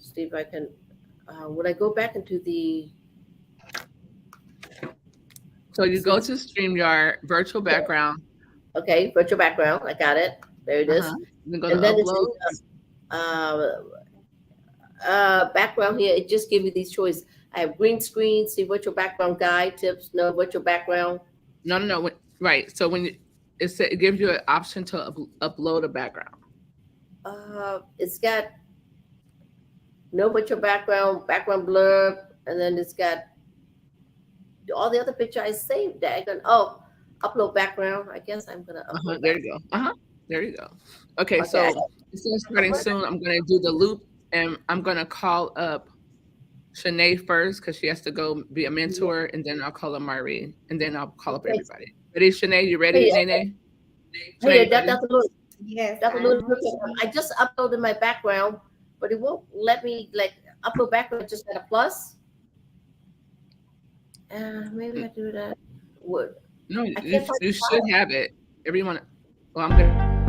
see if I can. When I go back into the So you see, go to StreamYard, virtual background. okay, virtual background. I got it. There it is. Uh-huh. You go to And then it says upload. uh, background here. It just gives you these choices. I have green screen. See virtual background guide tips. No virtual background. No, no, no. Right. So when it gives you an option to upload a background. It's got no virtual background, background blur, and then it's got all the other picture I saved. Daggone. Oh, upload background. I guess I'm gonna Uh-huh. upload There back. you go. Uh-huh. There you go. Okay, Okay, I so got. instead of starting soon, I'm gonna do the loop and I'm gonna call up Shanae first because she has to go be a mentor, and then I'll call up Marie, and then I'll call up Okay. everybody. Ready, Shanae? You Hey, ready, Nene? Shanae, hey, you ready? Dr. Lewis. Yes, Dr. Lewis, I'm I just uploaded my background, but it won't let me like upload background. Just at a plus. Maybe I do that. Would No, I can't find you the should file. have it. Everyone. Well, I'm gonna do it right now.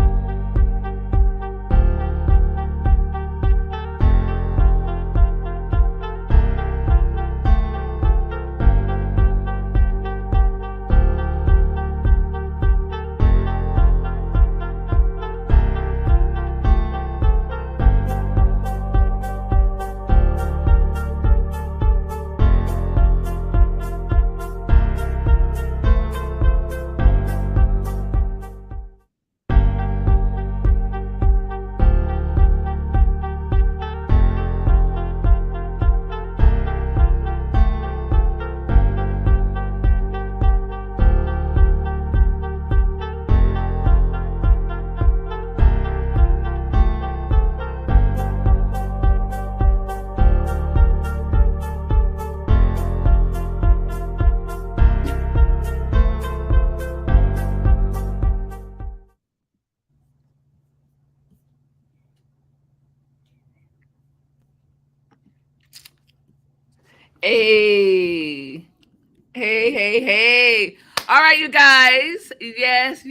Hey, hey. All right, you guys. Yes,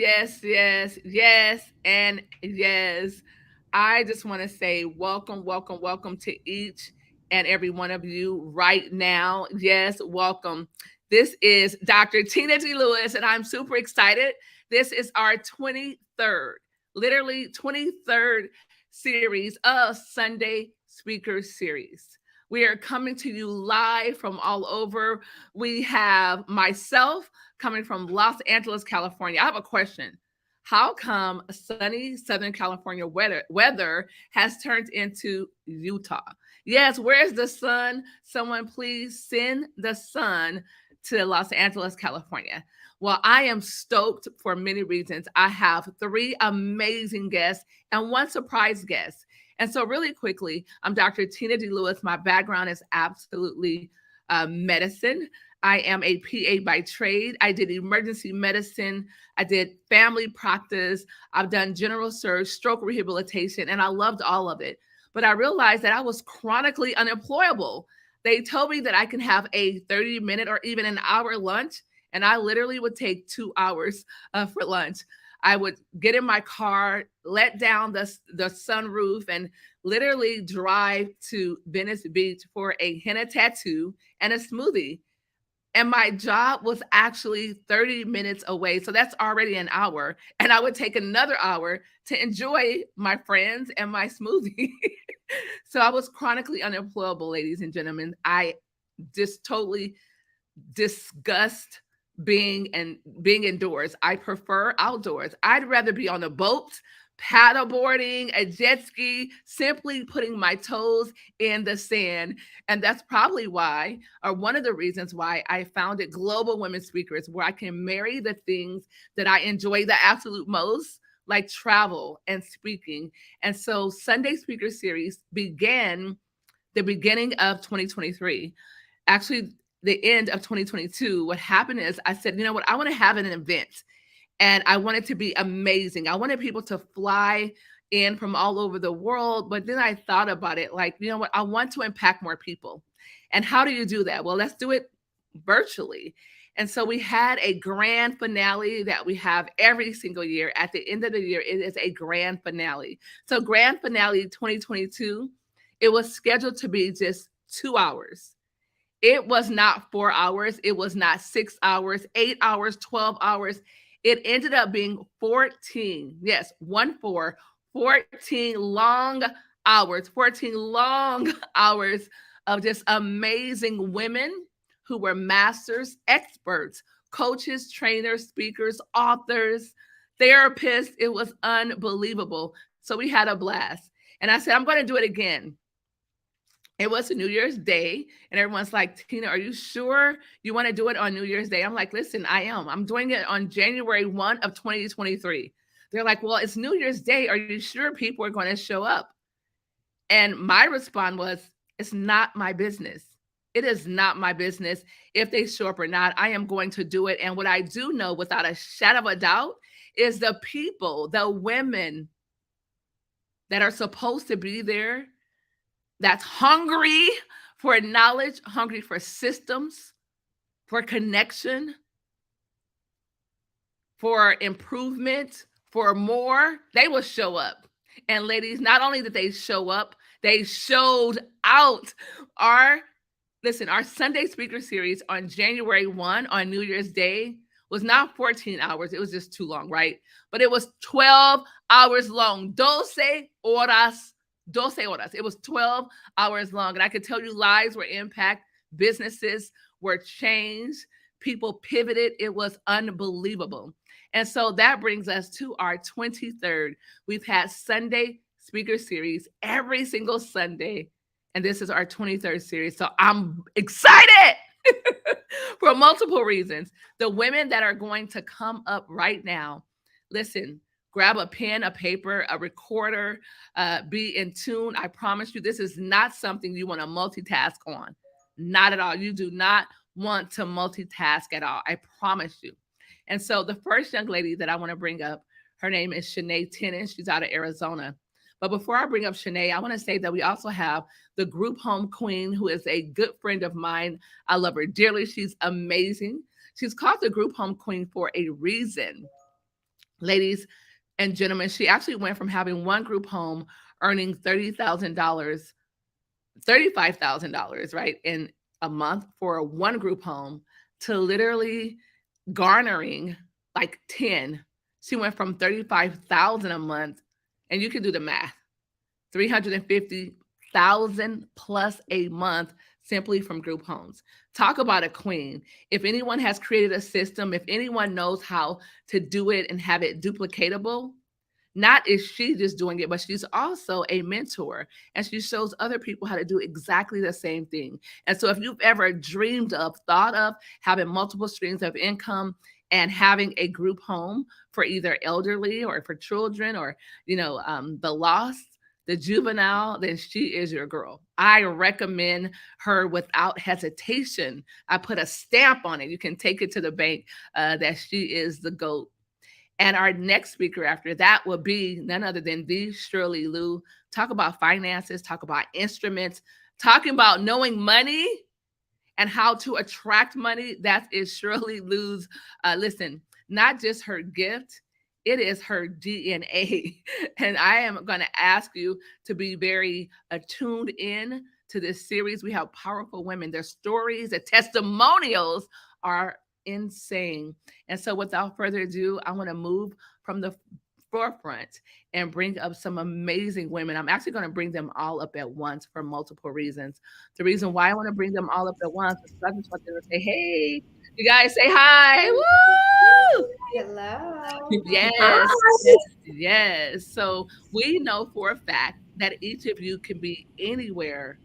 and yes. I just want to say welcome to each and every one of you right now. Yes, welcome. This is Dr. Tina D. Lewis, and I'm super excited. This is our 23rd, literally 23rd series of Sunday Speaker Series. We are coming to you live from all over. We have myself coming from Los Angeles, California. I have a question. How come sunny Southern California weather has turned into Utah? Yes, where's the sun? Someone please send the sun to Los Angeles, California. Well, I am stoked for many reasons. I have three amazing guests and one surprise guest. And so, really quickly, I'm Dr. Tina D. Lewis. My background is absolutely medicine. I am a PA by trade. I did emergency medicine. I did family practice. I've done general surgery, stroke rehabilitation, and I loved all of it. But I realized that I was chronically unemployable. They told me that I can have a 30-minute or even an hour lunch, and I literally would take 2 hours for lunch. I would get in my car, let down the sunroof, and literally drive to Venice Beach for a henna tattoo and a smoothie. And my job was actually 30 minutes away. So that's already an hour. And I would take another hour to enjoy my friends and my smoothie. So I was chronically unemployable, ladies and gentlemen. I just totally disgust being indoors. I prefer outdoors. I'd rather be on a boat, paddleboarding, a jet ski, simply putting my toes in the sand. And that's probably why, or one of the reasons why I founded Global Women Speakers, where I can marry the things that I enjoy the absolute most, like travel and speaking. And so Sunday Speaker Series began the beginning of 2023. Actually, the end of 2022. What happened is I said, you know what, I want to have an event and I want it to be amazing. I wanted people to fly in from all over the world. But then I thought about it like, you know what, I want to impact more people. And how do you do that? Well, let's do it virtually. And so we had a grand finale that we have every single year. At the end of the year, it is a grand finale. So, grand finale 2022 It was scheduled to be just 2 hours. It was not 4 hours. It was not 6 hours, 8 hours, 12 hours. It ended up being 14. Yes, 1 4, 14 long hours, 14 long hours of just amazing women who were masters, experts, coaches, trainers, speakers, authors, therapists. It was unbelievable. So we had a blast. And I said, I'm going to do it again. It was a New Year's Day, and everyone's like, Tina, are you sure you want to do it on New Year's Day? I'm like, listen, I am. I'm doing it on January 1 of 2023. They're like, well, it's New Year's Day. Are you sure people are going to show up? And my response was, it's not my business. It is not my business if they show up or not. I am going to do it. And what I do know without a shadow of a doubt is the people, the women that are supposed to be there, that's hungry for knowledge, hungry for systems, for connection, for improvement, for more, they will show up. And ladies, not only did they show up, they showed out. Our Sunday speaker series on January 1 on New Year's Day was not 14 hours. It was just too long, right? But it was 12 hours long. 12 horas. It was 12 hours long. And I could tell you lives were impacted, businesses were changed, people pivoted. It was unbelievable. And so that brings us to our 23rd. We've had Sunday speaker series every single Sunday. And this is our 23rd series. So I'm excited for multiple reasons. The women that are going to come up right now, listen, grab a pen, a paper, a recorder, be in tune. I promise you, this is not something you want to multitask on. Not at all. You do not want to multitask at all. I promise you. And so the first young lady that I want to bring up, her name is Shanae Tennant. She's out of Arizona. But before I bring up Shanae, I want to say that we also have the group home queen, who is a good friend of mine. I love her dearly. She's amazing. She's called the group home queen for a reason. Ladies and gentlemen, she actually went from having one group home earning $30,000, $35,000, right, in a month for one group home to literally garnering like 10. She went from 35,000 a month, and you can do the math, 350,000 plus a month simply from group homes. Talk about a queen. If anyone has created a system, if anyone knows how to do it and have it duplicatable, not is she just doing it, but she's also a mentor, and she shows other people how to do exactly the same thing. And so if you've ever dreamed of, thought of having multiple streams of income and having a group home for either elderly or for children or, the lost, the juvenile, then she is your girl. I recommend her without hesitation. I put a stamp on it. You can take it to the bank that she is the GOAT. And our next speaker after that will be none other than the Shirley Liu. Talk about finances, talk about instruments, talking about knowing money and how to attract money. That is Shirley Liu's, listen, not just her gift, it is her DNA. And I am going to ask you to be very tuned in to this series. We have powerful women. Their stories, their testimonials are insane. And so without further ado, I want to move from the forefront and bring up some amazing women. I'm actually going to bring them all up at once for multiple reasons. The reason why I want to bring them all up at once is because I just want them to say, hey, you guys say hi. Woo! Hello. Yes. Yes. So we know for a fact that each of you can be anywhere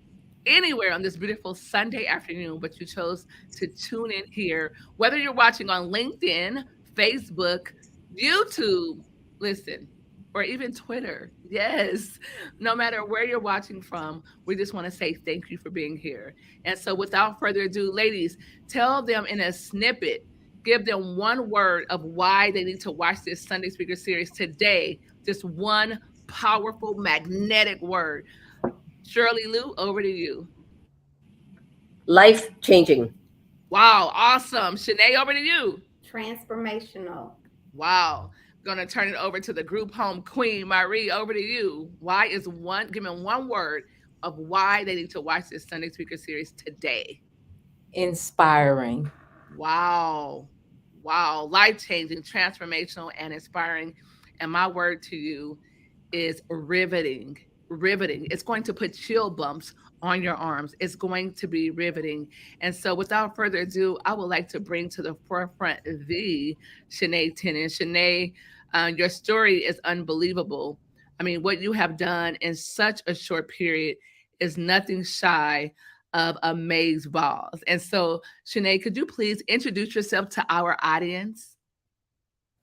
on this beautiful Sunday afternoon, but you chose to tune in here, whether you're watching on LinkedIn, Facebook, YouTube, listen, or even Twitter. Yes. No matter where you're watching from, we just want to say thank you for being here. And so without further ado, ladies, tell them in a snippet, give them one word of why they need to watch this Sunday Speaker Series today. Just one powerful, magnetic word. Shirley Liu, over to you. Life changing. Wow, awesome. Shanae, over to you. Transformational. Wow. Gonna turn it over to the group home queen, Marie, over to you. Why is give me one word. of why they need to watch this Sunday Speaker Series today? Inspiring. Wow. Wow. Life changing, transformational, and inspiring. And my word to you is riveting. Riveting. It's going to put chill bumps on your arms. It's going to be riveting. And so, without further ado, I would like to bring to the forefront the Shanae Tenen. Shanae, your story is unbelievable. I mean, what you have done in such a short period is nothing shy of amaze balls. And so, Shanae, could you please introduce yourself to our audience?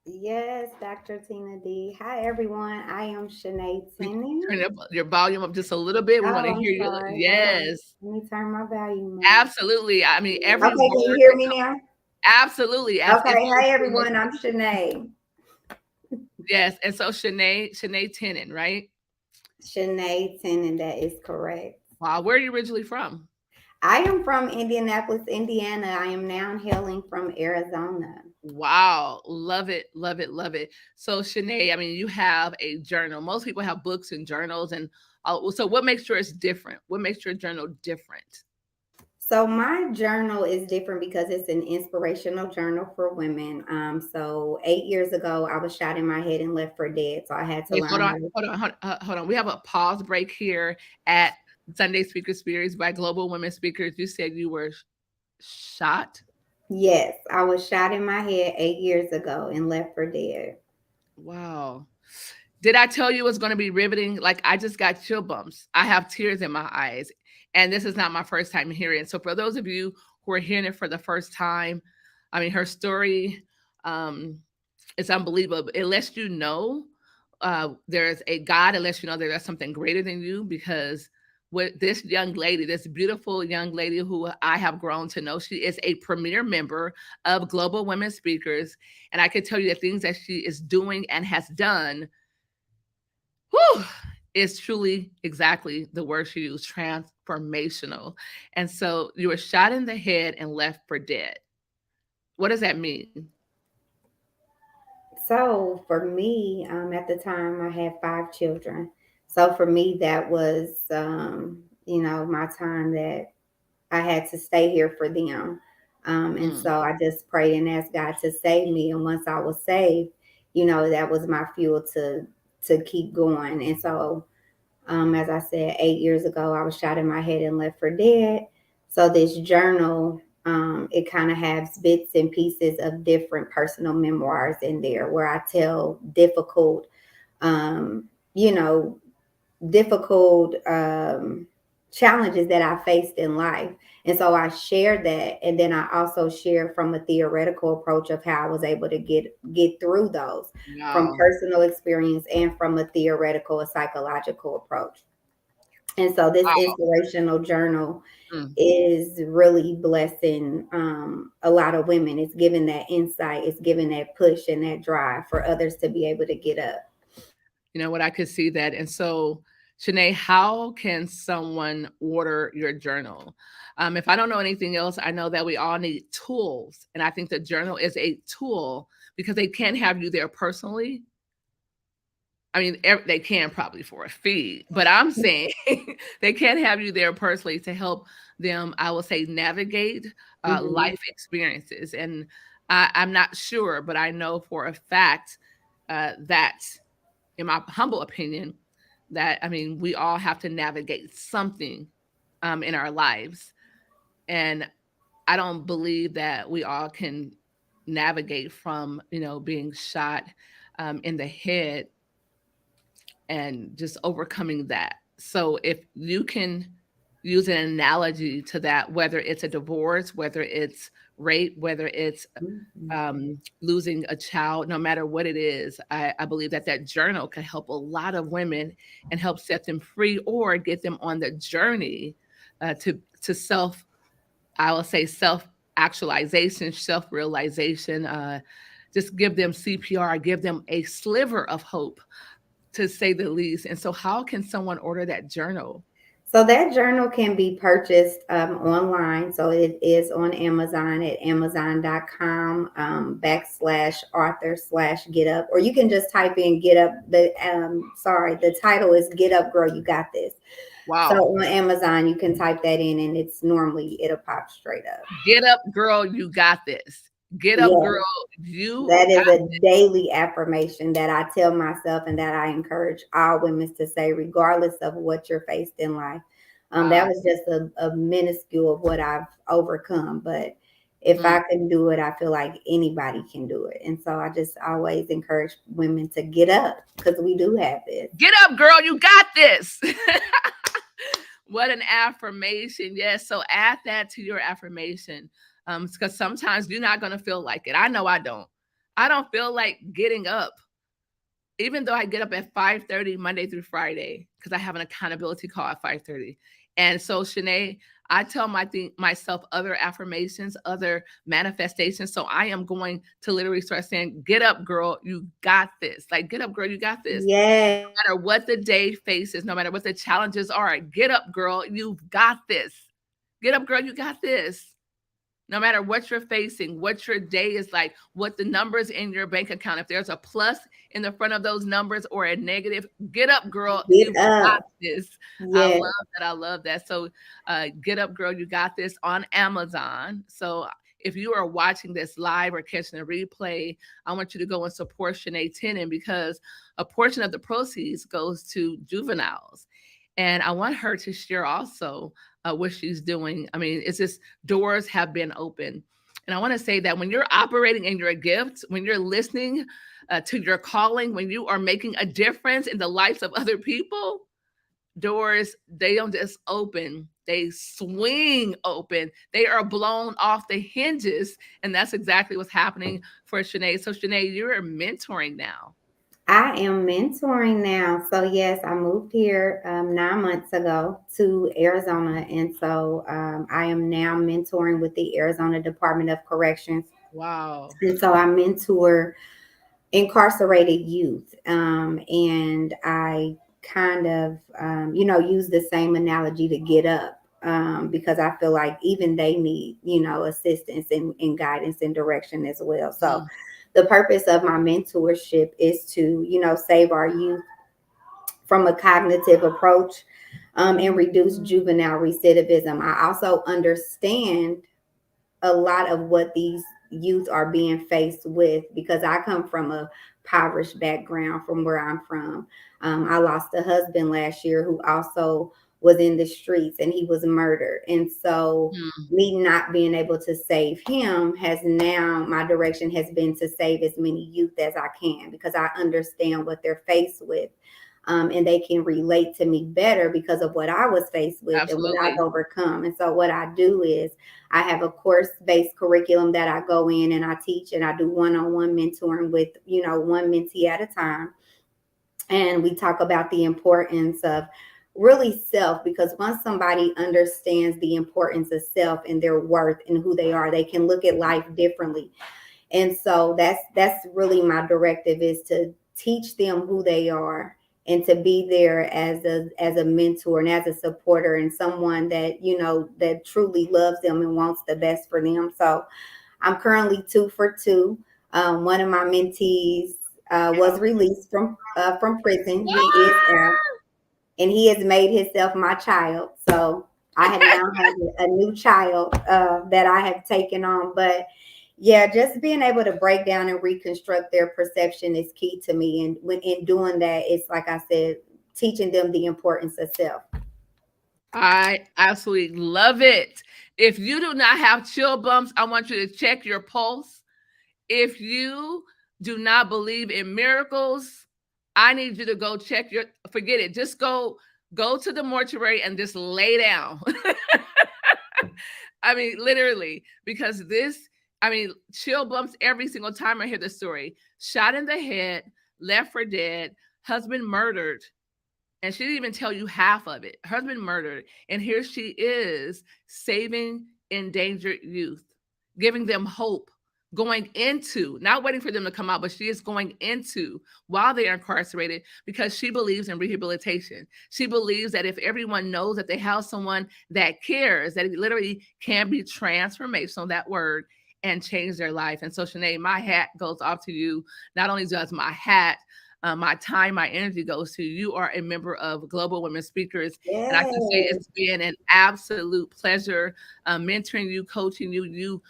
Yes, Dr. Tina D. Hi, everyone. I am Shanae We Tenen. turn up your volume up just a little bit. We want to I'm hear you. sorry. Hold on. Yes, Let me turn my volume up. absolutely. I mean, every Okay, can you word. hear me now? Absolutely. As if Okay, you were hi, still everyone. listening. I'm Shanae. Yes. And so Shanae Tenen, right? Shanae Tenen, that is correct. Wow. Where are you originally from? I am from Indianapolis, Indiana. I am now hailing from Arizona. Wow. Love it. Love it. Love it. So Shanae, I mean, you have a journal. Most people have books and journals. And so what makes yours different? What makes your journal different? So my journal is different because it's an inspirational journal for women. So 8 years ago, I was shot in my head and left for dead. So I had to Wait, hold learn on. how to. Hold on. We have a pause break here at Sunday Speaker Series by Global Women Speakers. You said you were shot. Yes, I was shot in my head 8 years ago and left for dead. Wow. Did I tell you it was going to be riveting? Like, I just got chill bumps. I have tears in my eyes. And this is not my first time hearing it. So, for those of you who are hearing it for the first time, I mean, her story um, is unbelievable. It lets you know there's a God. It lets you know there's something greater than you, because with this young lady, this beautiful young lady who I have grown to know, she is a premier member of Global Women Speakers. And I can tell you the things that she is doing and has done. Whew, is truly exactly the word she used, transformational. And so you were shot in the head and left for dead. What does that mean? So for me, at the time, I had 5 children. So for me, that was, my time that I had to stay here for them. And Mm, so I just prayed and asked God to save me. And once I was saved, that was my fuel to keep going. And so, as I said, 8 years ago, I was shot in my head and left for dead. So this journal, it kind of has bits and pieces of different personal memoirs in there where I tell um, you know, difficult challenges that I faced in life. And so I shared that. And then I also shared from a theoretical approach of how I was able to get through those from wow. personal experience and from a theoretical or psychological approach. And so this Wow. inspirational journal Mm. is really blessing a lot of women. It's giving that insight, it's giving that push and that drive for others to be able to get up. You know what? I could see that. And so, Shanae, how can someone order your journal? If I don't know anything else, I know that we all need tools. And I think the journal is a tool, because they can't have you there personally. I mean, they can probably for a fee, but I'm saying they can't have you there personally to help them, I will say, navigate Mhm. life experiences. And I'm not sure, but I know for a fact that, in my humble opinion, that, I mean, we all have to navigate something in our lives. And I don't believe that we all can navigate from, being shot in the head and just overcoming that. So if you can use an analogy to that, whether it's a divorce, whether it's rape, whether it's Mhm. losing a child, no matter what it is, I believe that that journal can help a lot of women and help set them free or get them on the journey to self, I will say, self actualization, self realization. Just give them CPR, give them a sliver of hope, to say the least. And so, how can someone order that journal? So that journal can be purchased online. So it is on Amazon at amazon.com /author/get up, or you can just type in get up. The title is Get Up Girl, You Got This. Wow. So on Amazon, you can type that in and it'll pop straight up. Get up, girl, you got this. Get up, Yeah. girl, you That is got a daily affirmation that I tell myself and that I encourage all women to say, regardless of what you're faced in life. That was just a minuscule of what I've overcome. But if I can do it, I feel like anybody can do it. And so I just always encourage women to get up because we do have this. Get up, girl, you got this. What an affirmation. Yes. So add that to your affirmation. Because sometimes you're not going to feel like it. I know I don't. I don't feel like getting up. Even though I get up at 5:30 Monday through Friday, because I have an accountability call at 5:30. And so, Shanae, I tell myself other affirmations, other manifestations. So I am going to literally start saying, get up, girl, you got this. Like, get up, girl, you got this. Yeah. No matter what the day faces, no matter what the challenges are, get up, girl, you've got this. Get up, girl, you got this. No matter what you're facing, what your day is like, what the numbers in your bank account, if there's a plus in the front of those numbers or a negative, get up, girl. Get You got up. this. Yeah. I love that. I love that. So get up, girl. You got this on Amazon. So if you are watching this live or catching a replay, I want you to go and support Shanae Tenen because a portion of the proceeds goes to juveniles. And I want her to share also what she's doing. I mean, it's just doors have been open. And I want to say that when you're operating in your gift, when you're listening to your calling, when you are making a difference in the lives of other people, doors, they don't just open, they swing open. They are blown off the hinges. And that's exactly what's happening for Shanae. So Shanae, you're mentoring now. I am mentoring now. So yes, I moved here 9 months ago to Arizona. And so I am now mentoring with the Arizona Department of Corrections. Wow. And so I mentor incarcerated youth. And I kind of, use the same analogy to get up because I feel like even they need, assistance and guidance and direction as well. So the purpose of my mentorship is to, save our youth from a cognitive approach and reduce juvenile recidivism. I also understand a lot of what these youth are being faced with because I come from a impoverished background from where I'm from. I lost a husband last year who also was in the streets and he was murdered. And so me not being able to save him my direction has been to save as many youth as I can because I understand what they're faced with. And they can relate to me better because of what I was faced with Absolutely. and what I've overcome. And so what I do is I have a course-based curriculum that I go in and I teach and I do one-on-one mentoring with, one mentee at a time. And we talk about the importance of really self, because once somebody understands the importance of self and their worth and who they are, they can look at life differently. And so that's really my directive is to teach them who they are and to be there as a mentor and as a supporter and someone that, that truly loves them and wants the best for them. So I'm currently 2 for 2. One of my mentees was released from prison. He is out. And he has made himself my child. So I have now have a new child that I have taken on. But yeah, just being able to break down and reconstruct their perception is key to me. And when in doing that, it's like I said, teaching them the importance of self. I absolutely love it. If you do not have chill bumps, I want you to check your pulse. If you do not believe in miracles, I need you to go check forget it. Just go to the mortuary and just lay down. I mean, literally, because chill bumps every single time I hear the story. Shot in the head, left for dead, husband murdered. And she didn't even tell you half of it. Husband murdered. And here she is saving endangered youth, giving them hope. Going into, not waiting for them to come out, but she is going into while they are incarcerated because she believes in rehabilitation. She believes that if everyone knows that they have someone that cares, that it literally can be transformational, that word, and change their life. And so, Shanae, my hat goes off to you. Not only does my hat my time, my energy goes to. You are a member of Global Women Speakers. Yes. And I can say it's been an absolute pleasure mentoring you, coaching you,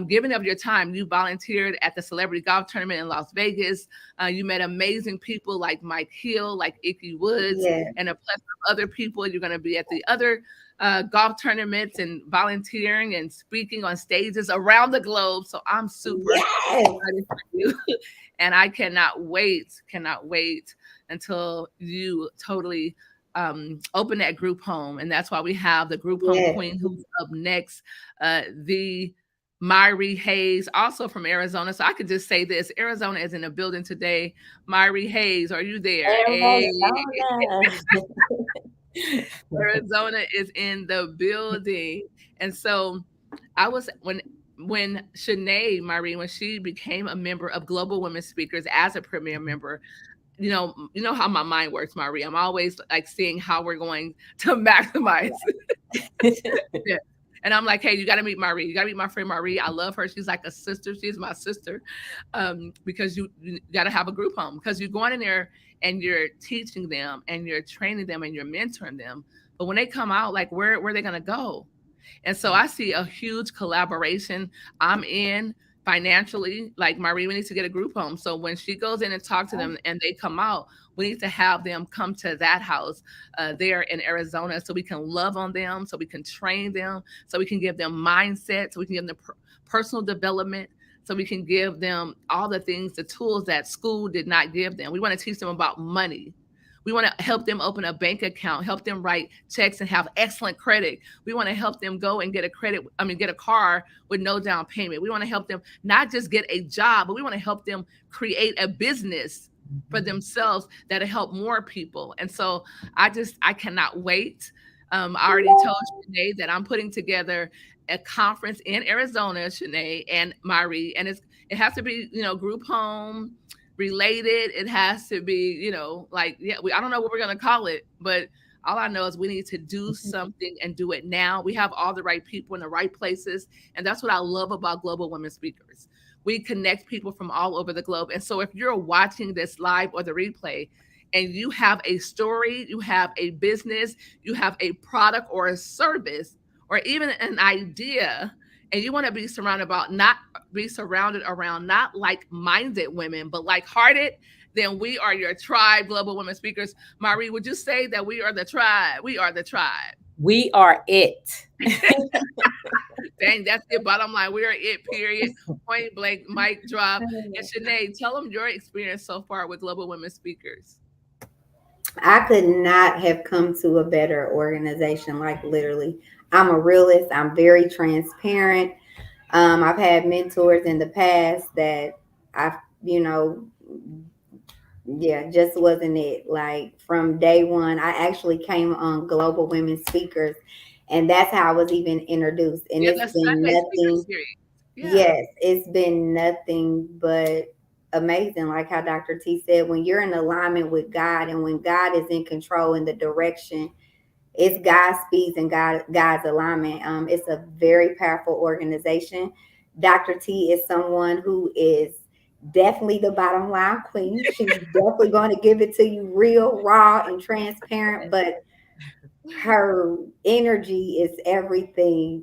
giving of your time. You volunteered at the Celebrity Golf Tournament in Las Vegas. You met amazing people like Mike Hill, like Icky Woods, Yes. and a plethora of other people. You're going to be at the other golf tournaments and volunteering and speaking on stages around the globe. So I'm super excited for you. And I cannot wait until you totally open that group home. And that's why we have the group home queen who's up next, the Myrie Hayes, also from Arizona. So I could just say this: Arizona is in the building today. Myrie Hayes, are you there? Arizona is in the building. And so I was, when Shanae, Myrie, when she became a member of Global Women Speakers as a premier member, you know how my mind works, Myrie. I'm always like seeing how we're going to maximize. Yeah. And I'm like, hey, you got to meet Myrie. You got to meet my friend Myrie. I love her. She's like a sister. She's my sister, because you got to have a group home, because you're going in there and you're teaching them and you're training them and you're mentoring them. But when they come out, like, where are they going to go? And so I see a huge collaboration. I'm in financially, like, Myrie, we need to get a group home. So when she goes in and talks to them and they come out, we need to have them come to that house there in Arizona, so we can love on them, so we can train them, so we can give them mindset, so we can give them personal development, so we can give them all the things, the tools that school did not give them. We want to teach them about money. We want to help them open a bank account, help them write checks and have excellent credit. We want to help them go and get a car with no down payment. We want to help them not just get a job, but we want to help them create a business for themselves that'll help more people. And so I cannot wait. I already told Shanae that I'm putting together a conference in Arizona, Shanae and Myrie, and it has to be, group home related. It has to be, I don't know what we're going to call it, but all I know is we need to do something and do it now. We have all the right people in the right places. And that's what I love about Global Women Speakers. We connect people from all over the globe. And so if you're watching this live or the replay and you have a story, you have a business, you have a product or a service, or even an idea, and you want to be surrounded around not like-minded women, but like-hearted, then we are your tribe, Global Women Speakers. Myrie, would you say that we are the tribe? We are the tribe. We are it. Dang, that's the bottom line. We are it, period. Point blank, mic drop. And Shanae, tell them your experience so far with Global Women Speakers. I could not have come to a better organization, like, literally. I'm a realist. I'm very transparent. I've had mentors in the past that just wasn't it. Like, from day one, I actually came on Global Women Speakers, and that's how I was even introduced. And it's been nothing. Yes, it's been nothing but amazing. Like how Dr. T said, when you're in alignment with God and when God is in control in the direction, it's God's speeds and God's alignment. It's a very powerful organization. Dr. T is someone who is definitely the bottom line queen. She's definitely going to give it to you real, raw, and transparent, but her energy is everything.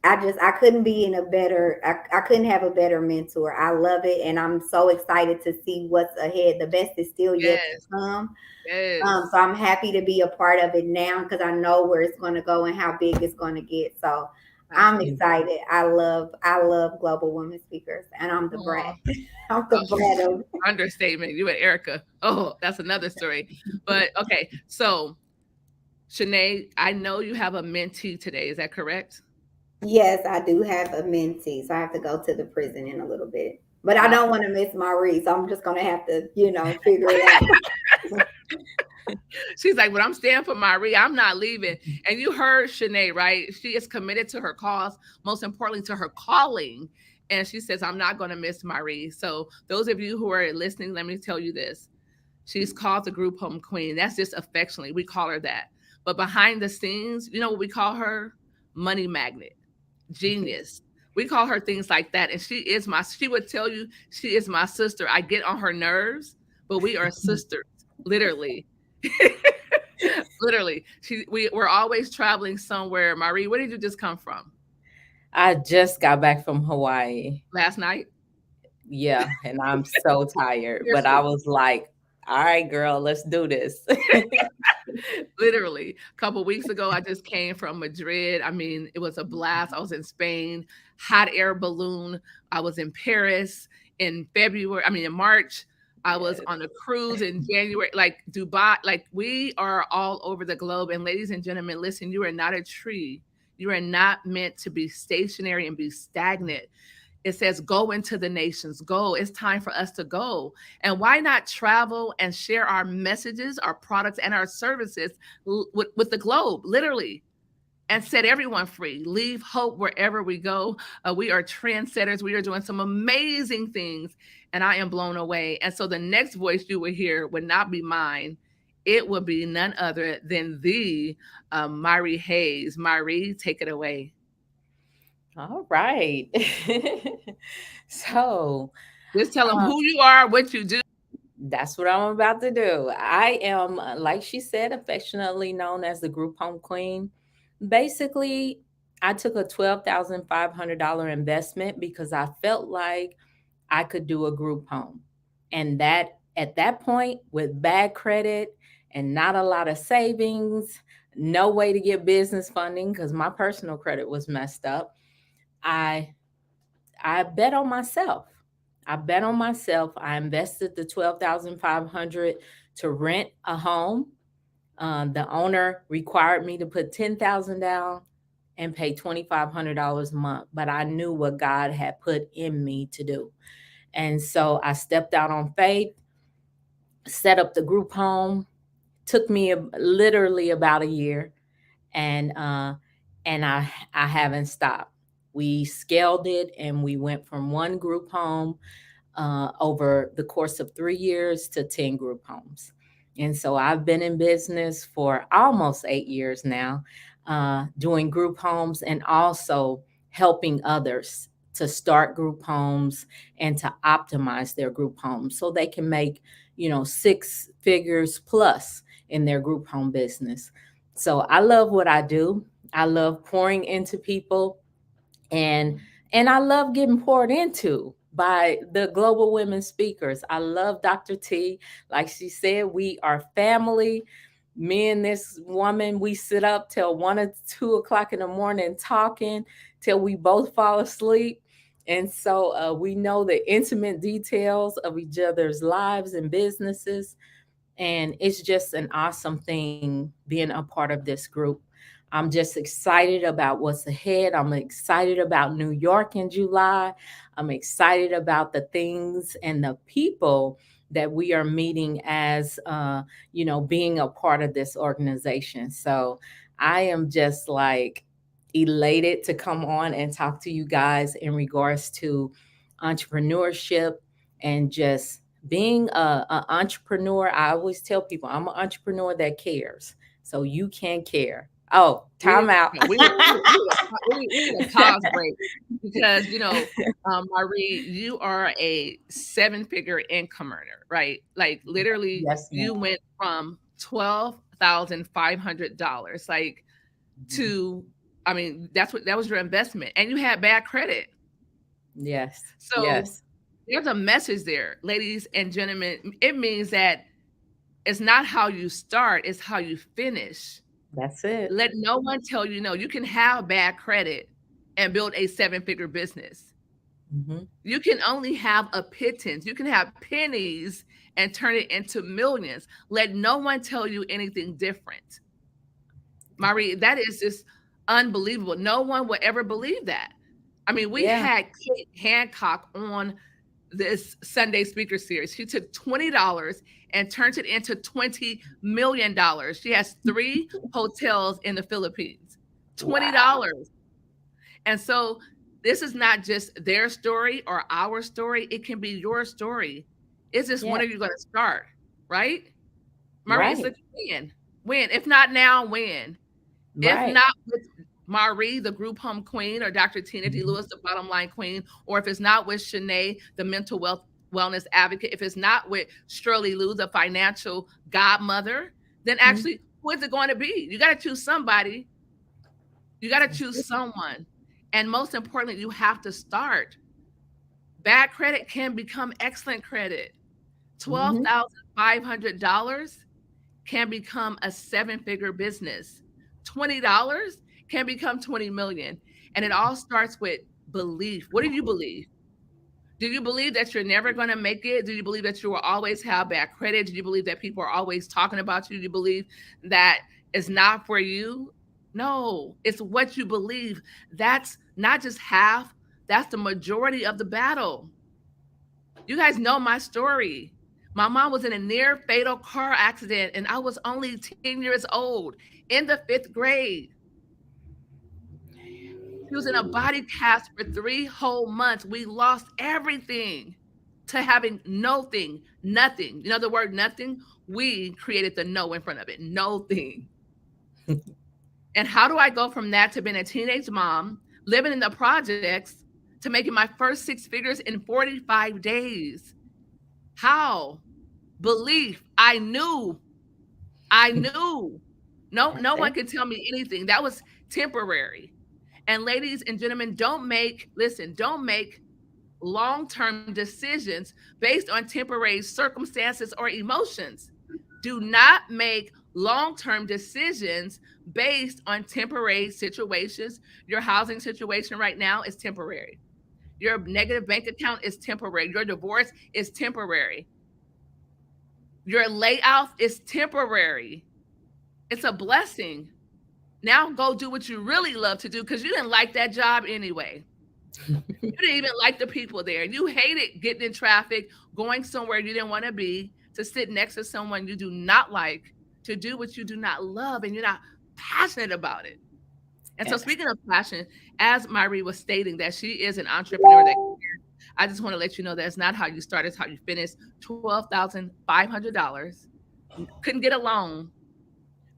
I couldn't be in a better, I couldn't have a better mentor. I love it. And I'm so excited to see what's ahead. The best is still yet to come. Yes. So I'm happy to be a part of it now, because I know where it's going to go and how big it's going to get. So I'm excited. I love Global Women Speakers, and I'm the brat. I'm the brat of understatement. You and Erica. Oh, that's another story. But okay, so Shanae, I know you have a mentee today. Is that correct? Yes, I do have a mentee. So I have to go to the prison in a little bit. But I don't want to miss Myrie, so I'm just going to have to, figure it out. She's like, but I'm staying for Myrie. I'm not leaving. And you heard Shanae, right? She is committed to her cause, most importantly to her calling. And she says, I'm not going to miss Myrie. So those of you who are listening, let me tell you this. She's called the group home queen. That's just affectionately. We call her that. But behind the scenes, you know what we call her? Money magnet, genius. We call her things like that. And she would tell you, she is my sister. I get on her nerves, but we are sisters, literally. Literally. We're always traveling somewhere. Marie, where did you just come from? I just got back from Hawaii. Last night? Yeah, and I'm so tired, but I Seriously. was like, all right, girl, let's do this. Literally. A couple weeks ago, I just came from Madrid. I mean, it was a blast. I was in Spain, hot air balloon. I was in Paris in February. I mean, in March. I was Yes. on a cruise in January, like Dubai. Like we are all over the globe. And ladies and gentlemen, listen, you are not a tree. You are not meant to be stationary and be stagnant. It says, go into the nations, go. It's time for us to go. And why not travel and share our messages, our products, and our services with the globe, literally, and set everyone free? Leave hope wherever we go. We are trendsetters. We are doing some amazing things, and I am blown away. And so the next voice you will hear would not be mine. It will be none other than the Myrie Hayes. Myrie, take it away. All right. So Just tell them who you are, what you do. that's what I'm about to do. I am, like she said, affectionately known as the group home queen. Basically, I took a $12,500 investment because I felt like I could do a group home. And that at that point, with bad credit and not a lot of savings, no way to get business funding because my personal credit was messed up. I I bet on myself. I bet on myself. I invested the 12,500 to rent a home. The owner required me to put 10,000 down and pay $2,500 a month, but I knew what God had put in me to do. And so I stepped out on faith, set up the group home. Took me literally about a year, and I haven't stopped. We scaled it, and we went from one group home over the course of 3 years to 10 group homes. And so I've been in business for almost 8 years now, doing group homes and also helping others to start group homes and to optimize their group homes so they can make, 6 figures plus in their group home business. So I love what I do. I love pouring into people, and I love getting poured into by the global women speakers. I love Dr. T. Like she said, we are family. Me and this woman, we sit up till 1 or 2 o'clock in the morning talking till we both fall asleep. And so we know the intimate details of each other's lives and businesses. And it's just an awesome thing being a part of this group. I'm just excited about what's ahead. I'm excited about New York in July. I'm excited about the things and the people that we are meeting as, being a part of this organization. So I am just like elated to come on and talk to you guys in regards to entrepreneurship and just being a entrepreneur. I always tell people I'm an entrepreneur that cares. So you can care. Oh, time out. We need a pause break because Marie, you are a 7-figure income earner, right? Like literally, Yes, you ma'am. went from $12,500 like to, I mean, that was your investment, and you had bad credit. Yes. So Yes. there's a message there, ladies and gentlemen. It means that it's not how you start, it's how you finish. That's it. Let no one tell you no. You can have bad credit and build a 7-figure business. Mhm. You can only have a pittance. You can have pennies and turn it into millions. Let no one tell you anything different. Marie, that is just unbelievable. No one would ever believe that. I mean, we Yeah. had Kate Hancock on this Sunday speaker series. She took $20 and turned it into $20 million. She has 3 hotels in the Philippines. $20. Wow. And so this is not just their story or our story. It can be your story. It's just when Yeah. are you going to start? Right? Marie, it's Right. like when? When? If not now, when? If Right. not with Marie, the group home queen, or Dr. Tina D. Mhm. Lewis, the bottom line queen, or if it's not with Shanae, the mental wellness advocate, if it's not with Shirley Lou, the financial godmother, then actually who is it going to be? You got to choose somebody. You got to choose someone. And most importantly, you have to start. Bad credit can become excellent credit. $12,500 can become a 7-figure business. $20 can become 20 million. And it all starts with belief. What do you believe? Do you believe that you're never going to make it? Do you believe that you will always have bad credit? Do you believe that people are always talking about you? Do you believe that it's not for you? No, it's what you believe. That's not just half, that's the majority of the battle. You guys know my story. My mom was in a near fatal car accident and I was only 10 years old in the 5th grade. She was in a body cast for 3 whole months. We lost everything to having nothing. You know the word nothing? We created the no in front of it. Nothing. And how do I go from that to being a teenage mom, living in the projects, to making my first 6 figures in 45 days? How? Belief. I knew. No one can tell me anything. That was temporary. And ladies and gentlemen, don't make long-term decisions based on temporary circumstances or emotions. Do not make long-term decisions based on temporary situations. Your housing situation right now is temporary. Your negative bank account is temporary. Your divorce is temporary. Your layoff is temporary. It's a blessing. Now go do what you really love to do because you didn't like that job anyway. You didn't even like the people there. You hated getting in traffic, going somewhere you didn't want to be, to sit next to someone you do not like, to do what you do not love, and you're not passionate about it. And so speaking of passion, as Myrie was stating that she is an entrepreneur, I just want to let you know that's not how you start, it's how you finish. $12,500. Couldn't get a loan.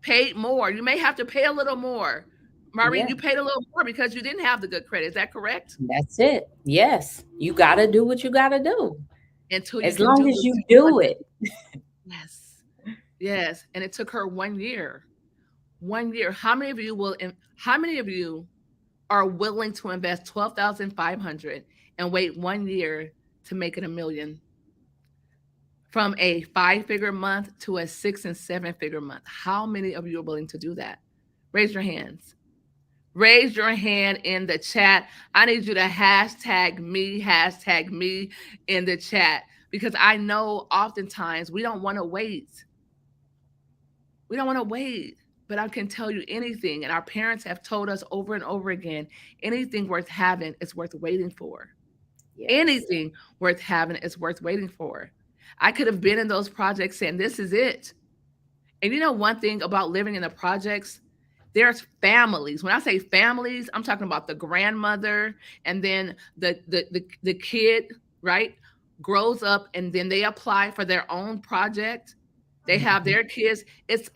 Paid more. You may have to pay a little more. Myrie, you paid a little more because you didn't have the good credit. Is that correct? That's it. Yes. You got to do what you got to do. Until you as long as you do it. Yes. And it took her 1 year. 1 year. How many of you are willing to invest $12,500 and wait 1 year to make it $1 million? From a 5-figure month to a 6- and 7-figure month. How many of you are willing to do that? Raise your hands. Raise your hand in the chat. I need you to hashtag me in the chat, because I know oftentimes we don't want to wait. We don't want to wait, but I can tell you anything, and our parents have told us over and over again, anything worth having is worth waiting for. Yes. Anything worth having is worth waiting for. I could have been in those projects saying, this is it. And you know one thing about living in the projects, there's families. When I say families, I'm talking about the grandmother, and then the kid, right, grows up and then they apply for their own project. They have their kids. It's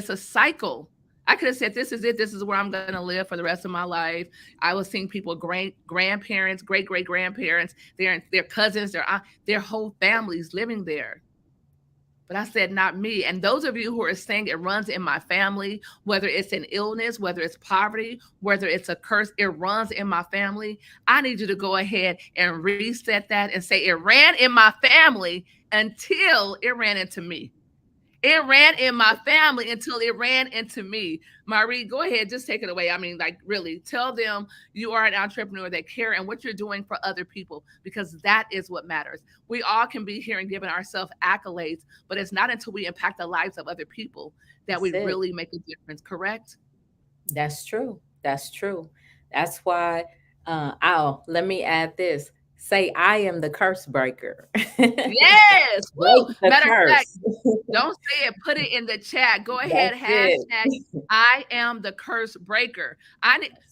a cycle. I could have said, this is it. This is where I'm going to live for the rest of my life. I was seeing people, grandparents, great-great-grandparents, their cousins, their whole families living there. But I said, not me. And those of you who are saying it runs in my family, whether it's an illness, whether it's poverty, whether it's a curse, it runs in my family. I need you to go ahead and reset that and say, it ran in my family until it ran into me. It ran in my family until it ran into me. Myrie, go ahead, just take it away. I mean, like, really, tell them you are an entrepreneur that care and what you're doing for other people, because that is what matters. We all can be here and giving ourselves accolades, but it's not until we impact the lives of other people that we really make a difference, correct? That's true. That's true. That's why, let me add this. Say, I am the curse breaker. Yes. Matter of fact, don't say it. Put it in the chat. Go ahead. Hashtag I am the curse breaker.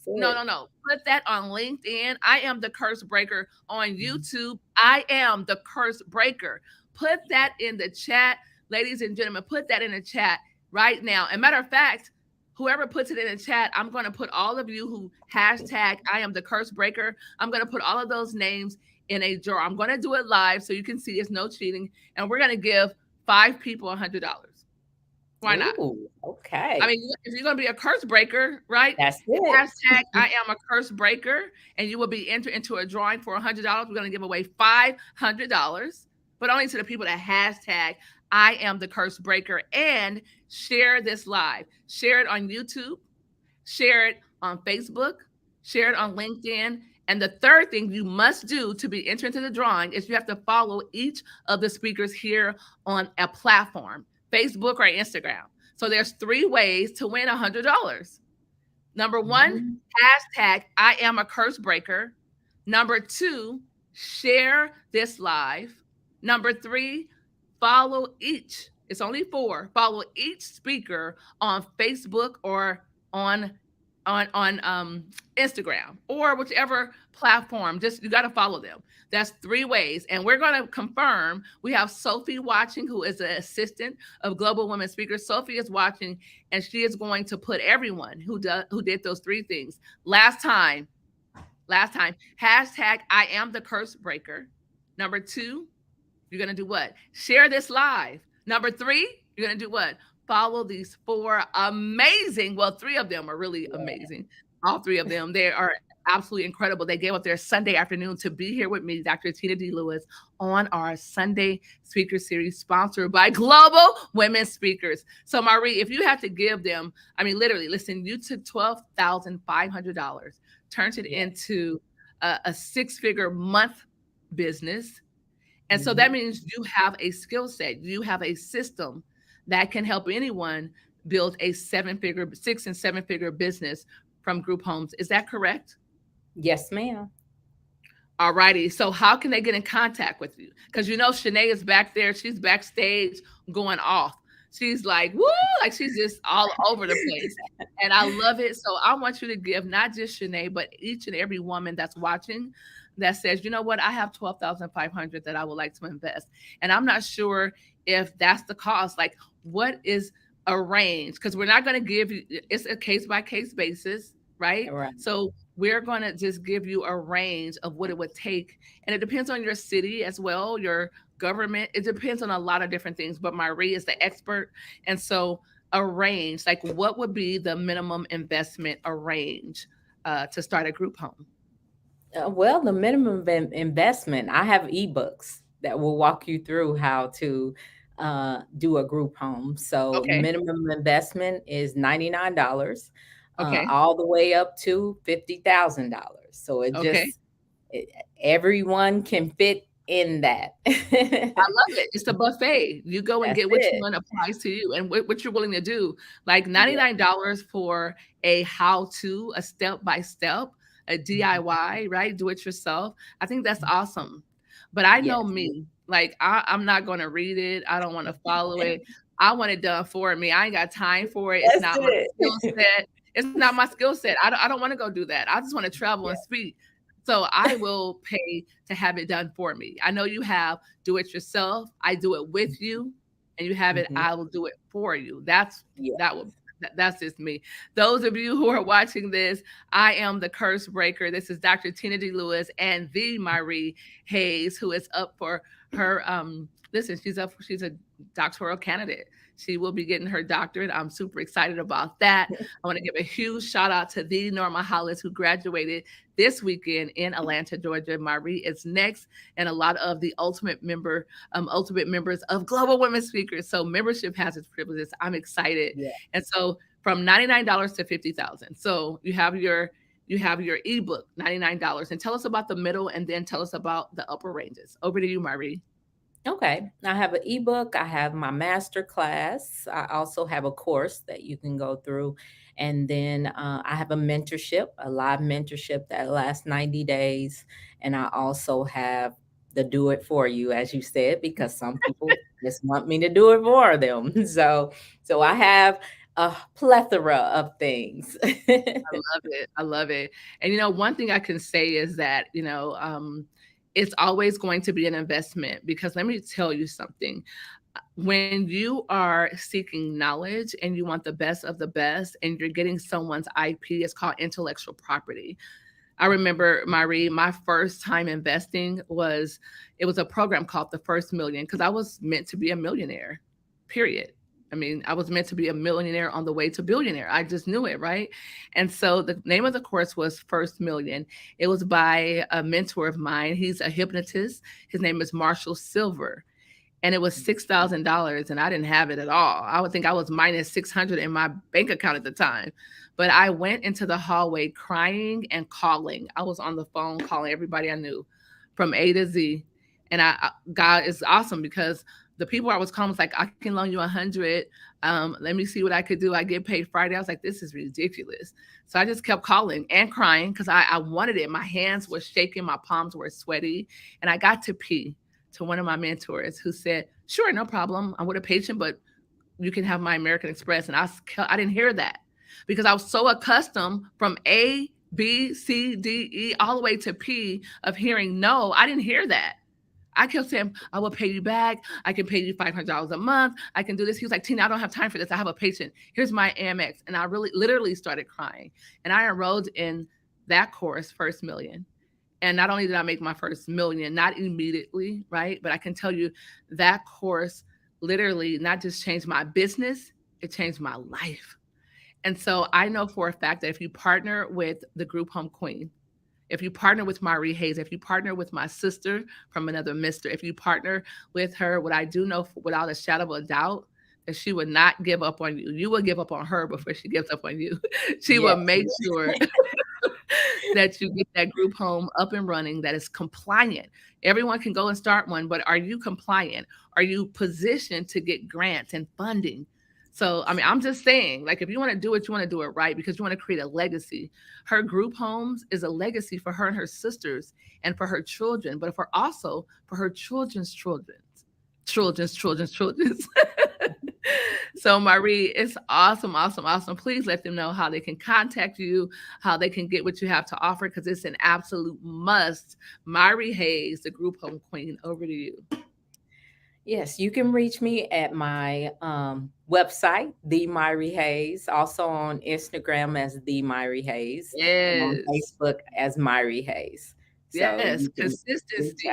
No. Put that on LinkedIn. I am the curse breaker. On YouTube, I am the curse breaker. Put that in the chat. Ladies and gentlemen, put that in the chat right now. And matter of fact, whoever puts it in the chat, I'm going to put all of you who hashtag I am the curse breaker. I'm going to put all of those names in a drawer. I'm going to do it live so you can see it's no cheating. And we're going to give 5 people $100. Why not? Ooh, okay. I mean, if you're going to be a curse breaker, right? That's it. Hashtag I am a curse breaker, and you will be entered into a drawing for $100. We're going to give away $500, but only to the people that hashtag I am the curse breaker and share this live. Share it on YouTube, share it on Facebook, share it on LinkedIn. And the third thing you must do to be entered into the drawing is you have to follow each of the speakers here on a platform, Facebook or Instagram. So there's 3 ways to win $100. Number 1, hashtag I am a curse breaker. Number 2, share this live. Number 3, follow each. It's only 4. Follow each speaker on Facebook or on Instagram or whichever platform. Just you got to follow them. That's 3 ways. And we're going to confirm. We have Sophie watching, who is the assistant of Global Women Speakers. Sophie is watching, and she is going to put everyone who did those 3 things. Last time, hashtag I am the curse breaker. Number 2, you're going to do what? Share this live. Number 3, you're going to do what? Follow these 4 amazing, well, 3 of them are really amazing. All 3 of them, they are absolutely incredible. They gave up their Sunday afternoon to be here with me, Dr. Tina D. Lewis, on our Sunday Speaker Series sponsored by Global Women Speakers. So, Marie, if you have to give them, I mean, literally, listen, you took $12,500, turned it into a 6-figure month business. And so that means you have a skill set, you have a system that can help anyone build a 6- and 7-figure business from group homes. Is that correct? Yes, ma'am. All righty. So how can they get in contact with you? Because you know Shanae is back there. She's backstage going off. She's like, woo, like she's just all over the place. And I love it. So I want you to give not just Shanae, but each and every woman that's watching that says, you know what, I have $12,500 that I would like to invest. And I'm not sure if that's the cost. Like, what is a range? Because we're not going to give you, it's a case-by-case basis, right? So we're going to just give you a range of what it would take. And it depends on your city as well, your government. It depends on a lot of different things. But Marie is the expert. And so a range, like what would be the minimum investment, a range to start a group home? Well, the minimum investment, I have ebooks that will walk you through how to do a group home. So minimum investment is $99, all the way up to $50,000. So it just, everyone can fit in that. I love it. It's a buffet. You go and get which one applies to you and what you're willing to do. Like $99 for a how-to, a step-by-step, a DIY, right? Do it yourself. I think that's awesome. But I know me, like I'm not going to read it. I don't want to follow it. I want it done for me. I ain't got time for it. It's not my skill set. It's not my skill set. I don't want to go do that. I just want to travel and speak. So I will pay to have it done for me. I know you have do it yourself. I do it with you, and you have it. I will do it for you. That's just me. Those of you who are watching this, I am the curse breaker. This is Dr. Tina D. Lewis and the Marie Hayes, who is up for her. Listen, she's a doctoral candidate. She will be getting her doctorate. I'm super excited about that. I want to give a huge shout out to the Norma Hollis, who graduated this weekend in Atlanta, Georgia. Marie is next, and a lot of the ultimate members of Global Women Speakers. So membership has its privileges. I'm excited. And so from $99 to $50,000. So you have your ebook, $99. And tell us about the middle, and then tell us about the upper ranges. Over to you, Marie. Okay. I have an ebook. I have my master class. I also have a course that you can go through. And then I have a mentorship, a live mentorship that lasts 90 days. And I also have the do it for you, as you said, because some people just want me to do it for them. So I have a plethora of things. I love it. I love it. And, one thing I can say is that, it's always going to be an investment, because let me tell you something. When you are seeking knowledge and you want the best of the best and you're getting someone's IP, it's called intellectual property. I remember, Marie, my first time investing was, it was a program called The First Million, because I was meant to be a millionaire, period. I mean, I was meant to be a millionaire on the way to billionaire. I just knew it, right? And so the name of the course was First Million. It was by a mentor of mine. He's a hypnotist. His name is Marshall Silver. And it was $6,000, and I didn't have it at all. I would think I was minus 600 in my bank account at the time. But I went into the hallway crying and calling. I was on the phone calling everybody I knew from A to Z. And God is awesome, because the people I was calling was like, I can loan you 100. Let me see what I could do. I get paid Friday. I was like, this is ridiculous. So I just kept calling and crying because I wanted it. My hands were shaking. My palms were sweaty. And I got to pee to one of my mentors, who said, sure, no problem. I'm with a patient, but you can have my American Express. And I didn't hear that, because I was so accustomed from A, B, C, D, E, all the way to P of hearing no. I didn't hear that. I kept saying, I will pay you back. I can pay you $500 a month. I can do this. He was like, Tina, I don't have time for this. I have a patient. Here's my Amex. And I literally started crying. And I enrolled in that course, First Million. And not only did I make my first million, not immediately, right? But I can tell you that course literally not just changed my business, it changed my life. And so I know for a fact that if you partner with the Group Home Queen, if you partner with Marie Hayes, if you partner with my sister from another mister, if you partner with her, what I do know without a shadow of a doubt, that she would not give up on you. You will give up on her before she gives up on you. She will make sure that you get that group home up and running, that is compliant. Everyone can go and start one, but are you compliant? Are you positioned to get grants and funding? So, I mean, I'm just saying, like, if you want to do it, you want to do it right, because you want to create a legacy. Her group homes is a legacy for her and her sisters and for her children, but also for her children's children. So, Marie, it's awesome, awesome, awesome. Please let them know how they can contact you, how they can get what you have to offer, because it's an absolute must. Marie Hayes, the Group Home Queen, over to you. Yes, you can reach me at my website, The Myrie Hayes, also on Instagram as The Myrie Hayes, and on Facebook as Myrie Hayes. So yes, consistency.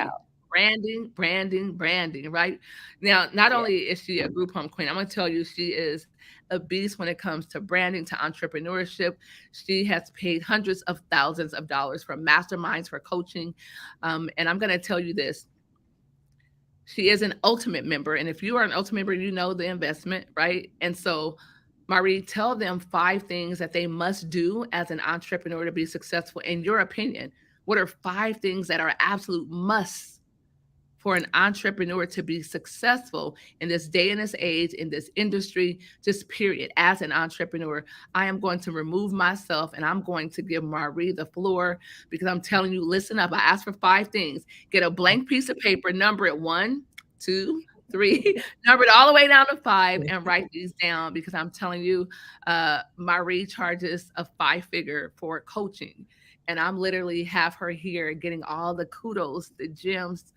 Branding, right? Now, not only is she a group home queen, I'm going to tell you, she is a beast when it comes to branding, to entrepreneurship. She has paid hundreds of thousands of dollars for masterminds, for coaching. And I'm going to tell you this. She is an ultimate member. And if you are an ultimate member, you know the investment, right? And so, Marie, tell them 5 things that they must do as an entrepreneur to be successful. In your opinion, what are 5 things that are absolute musts for an entrepreneur to be successful in this day and this age, in this industry, just period? As an entrepreneur, I am going to remove myself and I'm going to give Marie the floor, because I'm telling you, listen up. I asked for 5 things. Get a blank piece of paper, number it 1, 2, 3, number it all the way down to 5, and write these down, because I'm telling you, Marie charges a 5-figure for coaching. And I'm literally have her here getting all the kudos, the gems,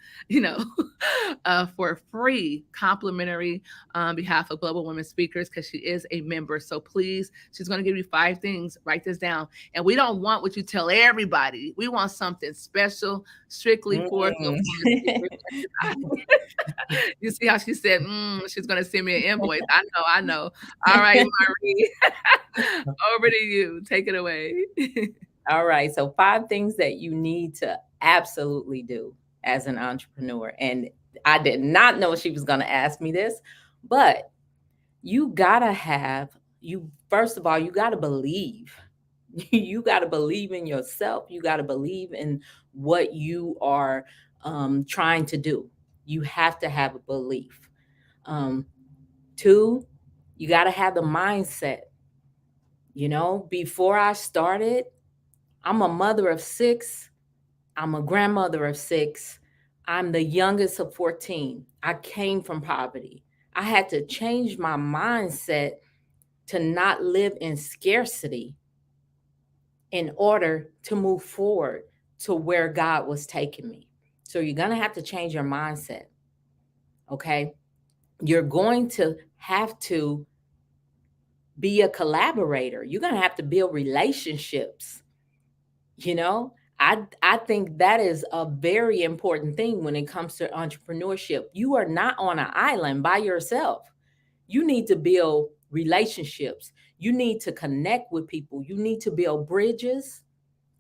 for free, complimentary on behalf of Global Women Speakers, because she is a member. So please, she's going to give you 5 things. Write this down. And we don't want what you tell everybody. We want something special, strictly for Global Women Speakers. You see how she said, she's going to send me an invoice. I know. All right, Marie, over to you. Take it away. All right. So 5 things that you need to absolutely do as an entrepreneur. And I did not know she was going to ask me this, but you got to first of all, you got to believe. You got to believe in yourself. You got to believe in what you are trying to do. You have to have a belief. 2, you got to have the mindset. Before I started, I'm a mother of 6. I'm a grandmother of 6. I'm the youngest of 14. I came from poverty. I had to change my mindset to not live in scarcity in order to move forward to where God was taking me. So you're going to have to change your mindset. Okay. you're going to have to be a collaborator. You're going to have to build relationships. You know, I think that is a very important thing when it comes to entrepreneurship. You are not on an island by yourself. You need to build relationships. You need to connect with people. You need to build bridges,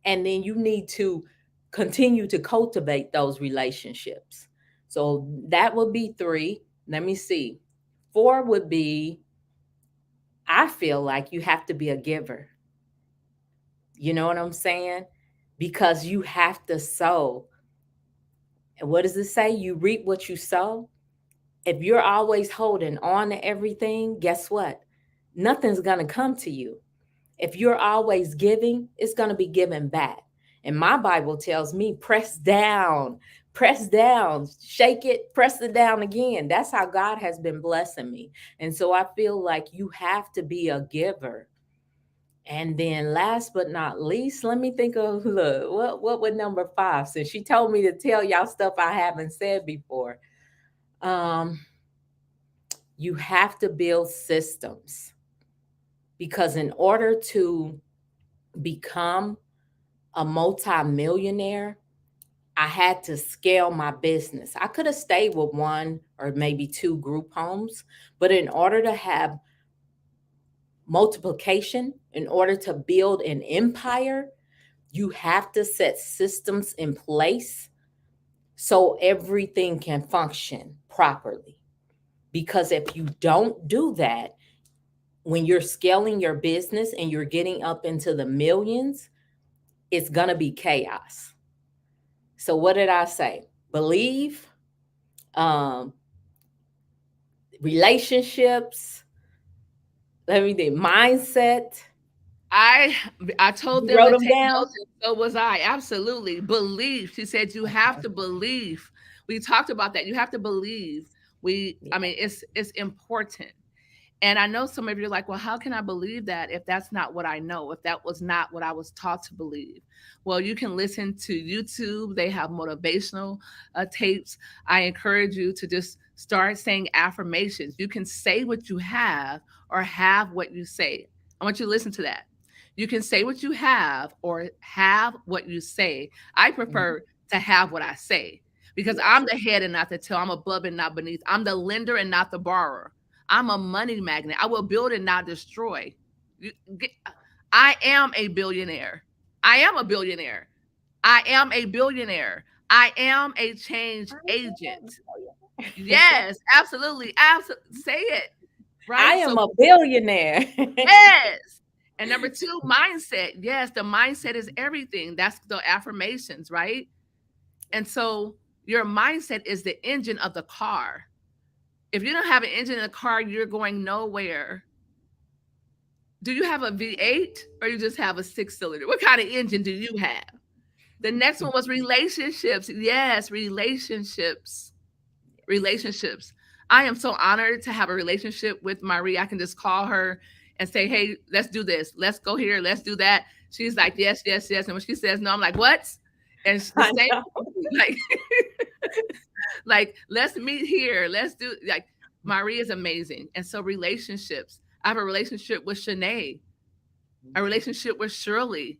and then you need to continue to cultivate those relationships. So that would be 3. Let me see. 4 would be, I feel like you have to be a giver. You know what I'm saying? Because you have to sow. And what does it say? You reap what you sow. If you're always holding on to everything, guess what? Nothing's going to come to you. If you're always giving, it's going to be given back. And my Bible tells me, press down, shake it, press it down again. That's how God has been blessing me. And so I feel like you have to be a giver. And then last but not least, let me think of, look, what would number 5, since she told me to tell y'all stuff I haven't said before. You have to build systems, because in order to become a multimillionaire, I had to scale my business. I could have stayed with 1 or maybe 2 group homes, but in order to have multiplication, in order to build an empire, you have to set systems in place so everything can function properly. Because if you don't do that, when you're scaling your business and you're getting up into the millions, it's going to be chaos. So what did I say? Believe, relationships, let me think, mindset. I told You them wrote to them take down? notes, and so was I. Absolutely. Believe. She said you have to believe. We talked about that. You have to believe. I mean, it's important. And I know some of you are like, well, how can I believe that if that's not what I know, if that was not what I was taught to believe? Well, you can listen to YouTube. They have motivational tapes. I encourage you to just start saying affirmations. You can say what you have or have what you say. I want you to listen to that. You can say what you have or have what you say. I prefer to have what I say, because I'm the head and not the tail. I'm above and not beneath. I'm the lender and not the borrower. I'm a money magnet. I will build and not destroy. I am a billionaire. I am a billionaire. I am a billionaire. I am a change agent. Yes, absolutely. Absolutely. Say it. Right? I am a billionaire. Yes. And number 2, mindset. Yes, the mindset is everything. That's the affirmations, right? And so your mindset is the engine of the car. If you don't have an engine in the car, you're going nowhere. Do you have a V8 or you just have a 6-cylinder? What kind of engine do you have? The next one was relationships. Yes, relationships. Relationships. I am so honored to have a relationship with Marie. I can just call her and say, hey, let's do this. Let's go here. Let's do that. She's like, yes, yes, yes. And when she says no, I'm like, what? And the same, like, let's meet here. Let's do, like, Marie is amazing. And so relationships. I have a relationship with Shanae, a relationship with Shirley,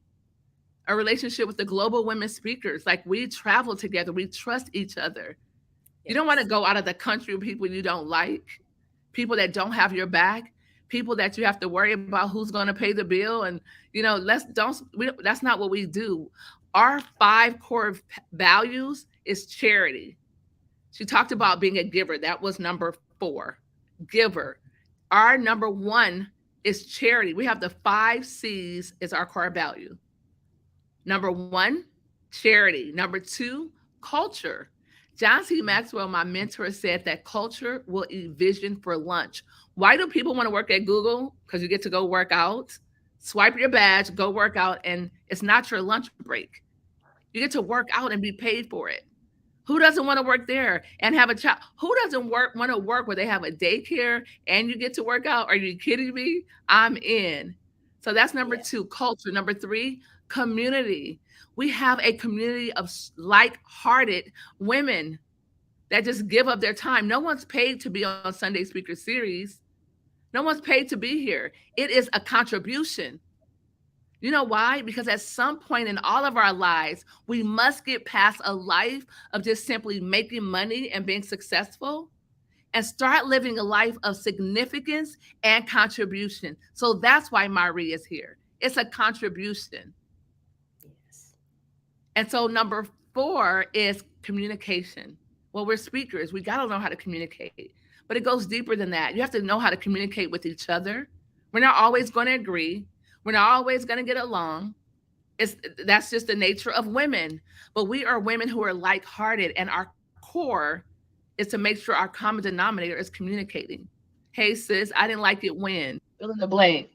a relationship with the global women speakers. Like, we travel together. We trust each other. You don't want to go out of the country with people you don't like, people that don't have your back, people that you have to worry about who's going to pay the bill. And, that's not what we do. Our 5 core values is charity. She talked about being a giver. That was number 4, giver. Our number 1 is charity. We have the 5 C's is our core value. Number 1, charity. Number 2, culture. John C. Maxwell, my mentor, said that culture will eat vision for lunch. Why do people want to work at Google? Because you get to go work out, swipe your badge, go work out, and it's not your lunch break. You get to work out and be paid for it. Who doesn't want to work there and have a child? Who doesn't want to work where they have a daycare and you get to work out? Are you kidding me? I'm in. So that's number 2, culture. Number 3, community. We have a community of like-hearted women. that just give up their time. No one's paid to be on Sunday Speaker Series. No one's paid to be here. It is a contribution. You know why? Because at some point in all of our lives, we must get past a life of just simply making money and being successful and start living a life of significance and contribution. So that's why Marie is here. It's a contribution. Yes. And so number 4 is communication. Well, we're speakers. We got to know how to communicate. But it goes deeper than that. You have to know how to communicate with each other. We're not always going to agree. We're not always going to get along. That's just the nature of women. But we are women who are like-hearted, and our core is to make sure our common denominator is communicating. Hey, sis, I didn't like it when. Fill in the blank.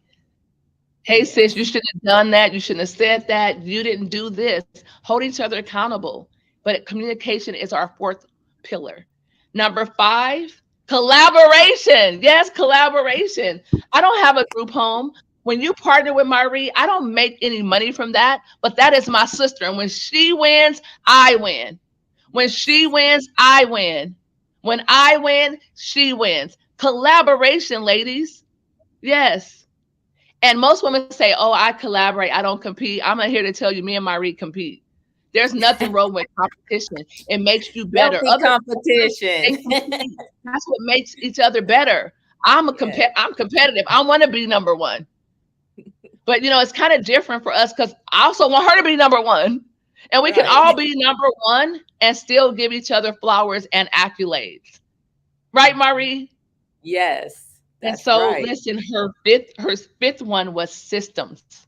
Hey, sis, you shouldn't have done that. You shouldn't have said that. You didn't do this. Hold each other accountable. But communication is our 4th pillar. Number 5, collaboration. Yes, collaboration. I don't have a group home. When you partner with Marie, I don't make any money from that, but that is my sister. And when she wins, I win. When she wins, I win. When I win, she wins. Collaboration, ladies. Yes. And most women say, oh, I collaborate. I don't compete. I'm not here to tell you me and Marie compete. There's nothing wrong with competition. It makes you better. Competition. That's what makes each other better. I'm competitive. I want to be number 1. But, it's kind of different for us because I also want her to be number 1. And we can all be number 1 and still give each other flowers and accolades. Right, Marie? Yes. And so, listen, her fifth one was systems.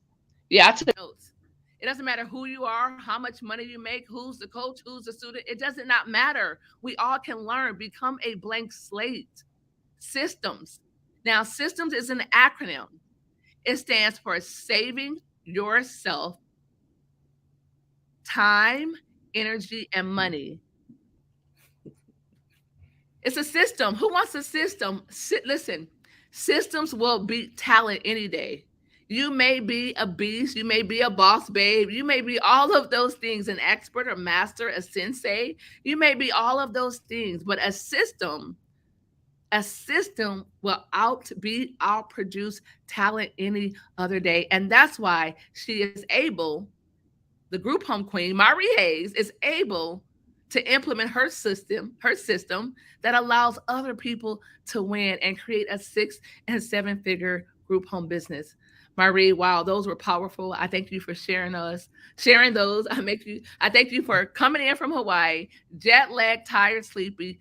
Yeah, I took notes. It doesn't matter who you are, how much money you make, who's the coach, who's the student. It does not matter. We all can learn. Become a blank slate. Systems. Now, systems is an acronym. It stands for saving yourself time, energy, and money. It's a system. Who wants a system? Listen, systems will beat talent any day. You may be a beast. You may be a boss babe. You may be all of those things, an expert, a master, a sensei. You may be all of those things, but a system will outproduce talent any other day. And that's why she is able, the group home queen, Marie Hayes, is able to implement her system that allows other people to win and create a 6- and 7-figure group home business. Marie, wow, those were powerful. I thank you for sharing those. I thank you for coming in from Hawaii, jet lagged, tired, sleepy.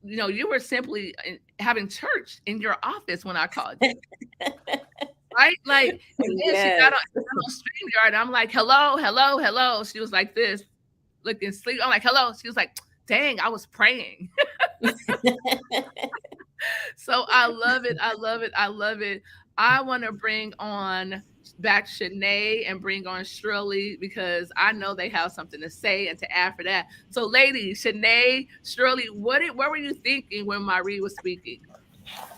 You were simply having church in your office when I called you. Right? Like, and then she got on StreamYard, and I'm like, hello. She was like this, looking sleep. I'm like, hello. She was like, dang, I was praying. So I love it. I want to bring on back Shanae and bring on Shirley because I know they have something to say and to add for that. So ladies, Shanae, Shirley, what were you thinking when Marie was speaking?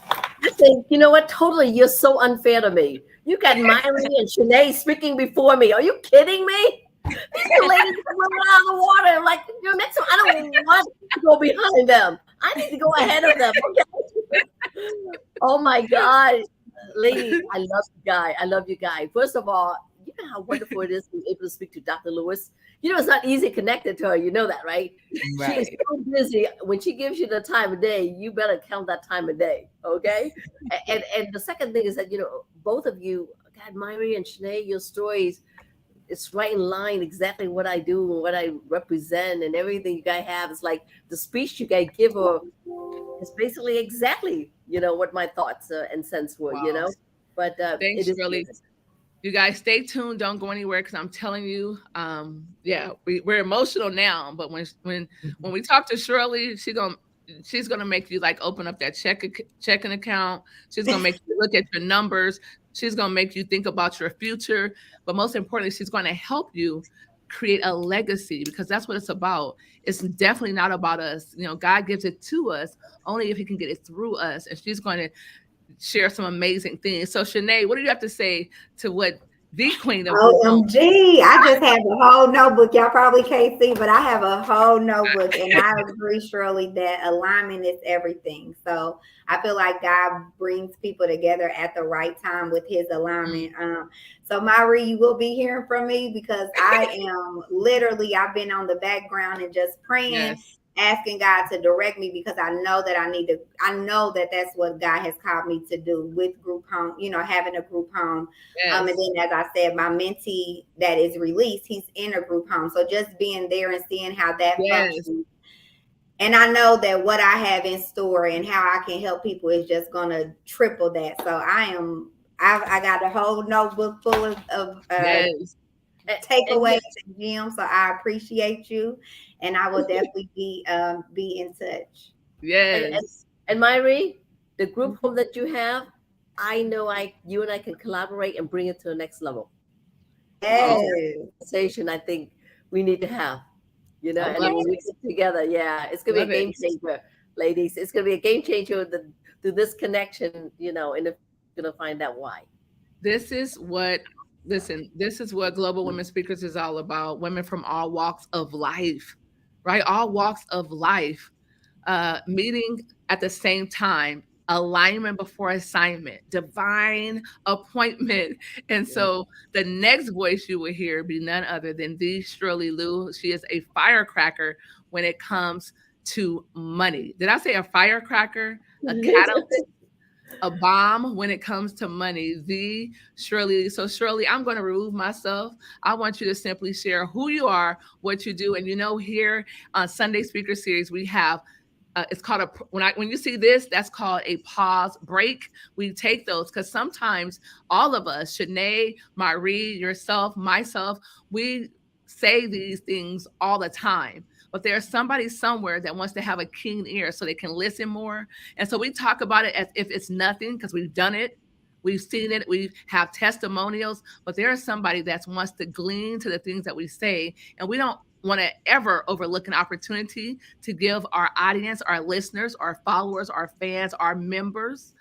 I think, you know what? Totally, you're so unfair to me. You got Marie and Shanae speaking before me. Are you kidding me? These two ladies running out of the water. Like, next time, I don't want to go behind them. I need to go ahead of them. Okay. Oh my God. Ladies, I love you guys. First of all, you know how wonderful it is to be able to speak to Dr. Lewis. It's not easy connected to her. You know that, right? She is so busy. When she gives you the time of day, you better count that time of day, okay? And the second thing is that, both of you, God, Marie and Shanae, your stories, it's right in line exactly what I do and what I represent and everything you guys have. It's like the speech you guys give her is basically exactly, what my thoughts and sense were, Wow. But thanks, Shirley. You guys stay tuned. Don't go anywhere because I'm telling you, we're emotional now. But when we talk to Shirley, she's gonna make you like open up that checking account. She's gonna make you look at your numbers. She's gonna make you think about your future. But most importantly, she's gonna help you create a legacy because that's what it's about. It's definitely not about us. God gives it to us only if He can get it through us. And she's going to share some amazing things. So Shanae, what do you have to say to what the queen of group home. OMG. I just have a whole notebook. Y'all probably can't see, but I have a whole notebook. And I agree, Shirley, that alignment is everything. So I feel like God brings people together at the right time with his alignment. So Myri, you will be hearing from me because I am literally, I've been on the background and just praying. Yes. Asking God to direct me because I know that I know that that's what God has called me to do with group home, having a group home. Yes. And then, as I said, my mentee that is released, he's in a group home. So just being there and seeing how that functions. And I know that what I have in store and how I can help people is just going to triple that. So I got a whole notebook full of takeaways and gems. So I appreciate you, and I will definitely be in touch. Yes. And Myri, the group home that you have, I know you and I can collaborate and bring it to the next level. Yes. Conversation I think we need to have. And then when we get together, it's gonna be a game changer, ladies. It's gonna be a game changer through this connection, and you're gonna find out why. This is what Global Women Speakers is all about. Women from all walks of life, right? All walks of life, meeting at the same time, alignment before assignment, divine appointment. And so the next voice you will hear be none other than the Shirley Liu. She is a firecracker when it comes to money. Did I say a firecracker? A catalyst? A bomb when it comes to money, the Shirley. So Shirley, I'm going to remove myself. I want you to simply share who you are, what you do. And here on Sunday Speaker Series, we have, it's called when you see this, that's called a pause break. We take those because sometimes all of us, Shanae, Myri, yourself, myself, we say these things all the time. But there's somebody somewhere that wants to have a keen ear so they can listen more. And so we talk about it as if it's nothing because we've done it. We've seen it. We have testimonials. But there is somebody that wants to glean to the things that we say. And we don't want to ever overlook an opportunity to give our audience, our listeners, our followers, our fans, our members,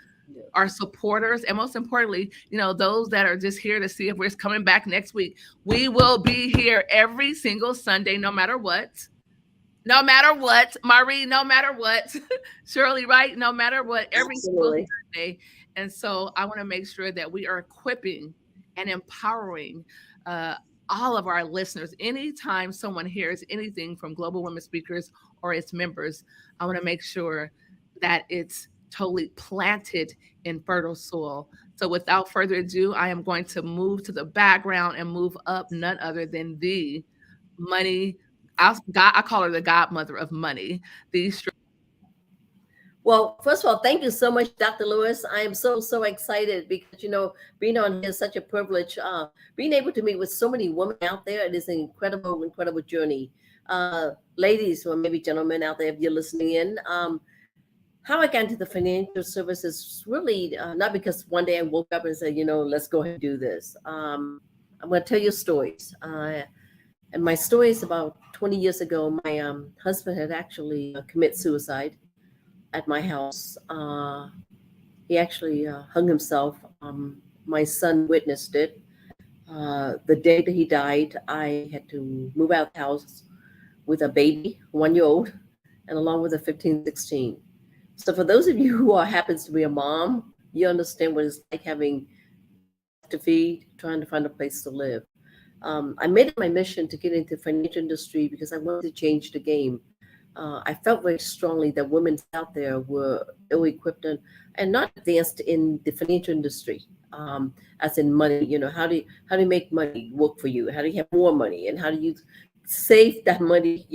our supporters, and most importantly, those that are just here to see if we're coming back next week. We will be here every single Sunday, no matter what. No matter what, Myri, no matter what, Shirley, right? No matter what, every single Sunday. And so I want to make sure that we are equipping and empowering all of our listeners. Anytime someone hears anything from Global Women Speakers or its members, I want to make sure that it's totally planted in fertile soil. So without further ado, I am going to move to the background and move up none other than the money. I call her the godmother of money. Well, first of all, thank you so much, Dr. Lewis. I am so excited because, being on here is such a privilege. Being able to meet with so many women out there, it is an incredible journey. Ladies, or maybe gentlemen out there, if you're listening in, how I got into the financial services really not because one day I woke up and said, let's go ahead and do this. I'm going to tell you stories. And my story is about 20 years ago. My husband had actually committed suicide at my house. He actually hung himself. My son witnessed it. The day that he died, I had to move out of the house with a baby, 1-year-old, and along with a 15, 16. So for those of you who happens to be a mom, you understand what it's like having to feed, trying to find a place to live. I made it my mission to get into the financial industry because I wanted to change the game. I felt very strongly that women out there were ill-equipped and not advanced in the financial industry, as in money. How do you make money work for you? How do you have more money? And how do you save that money?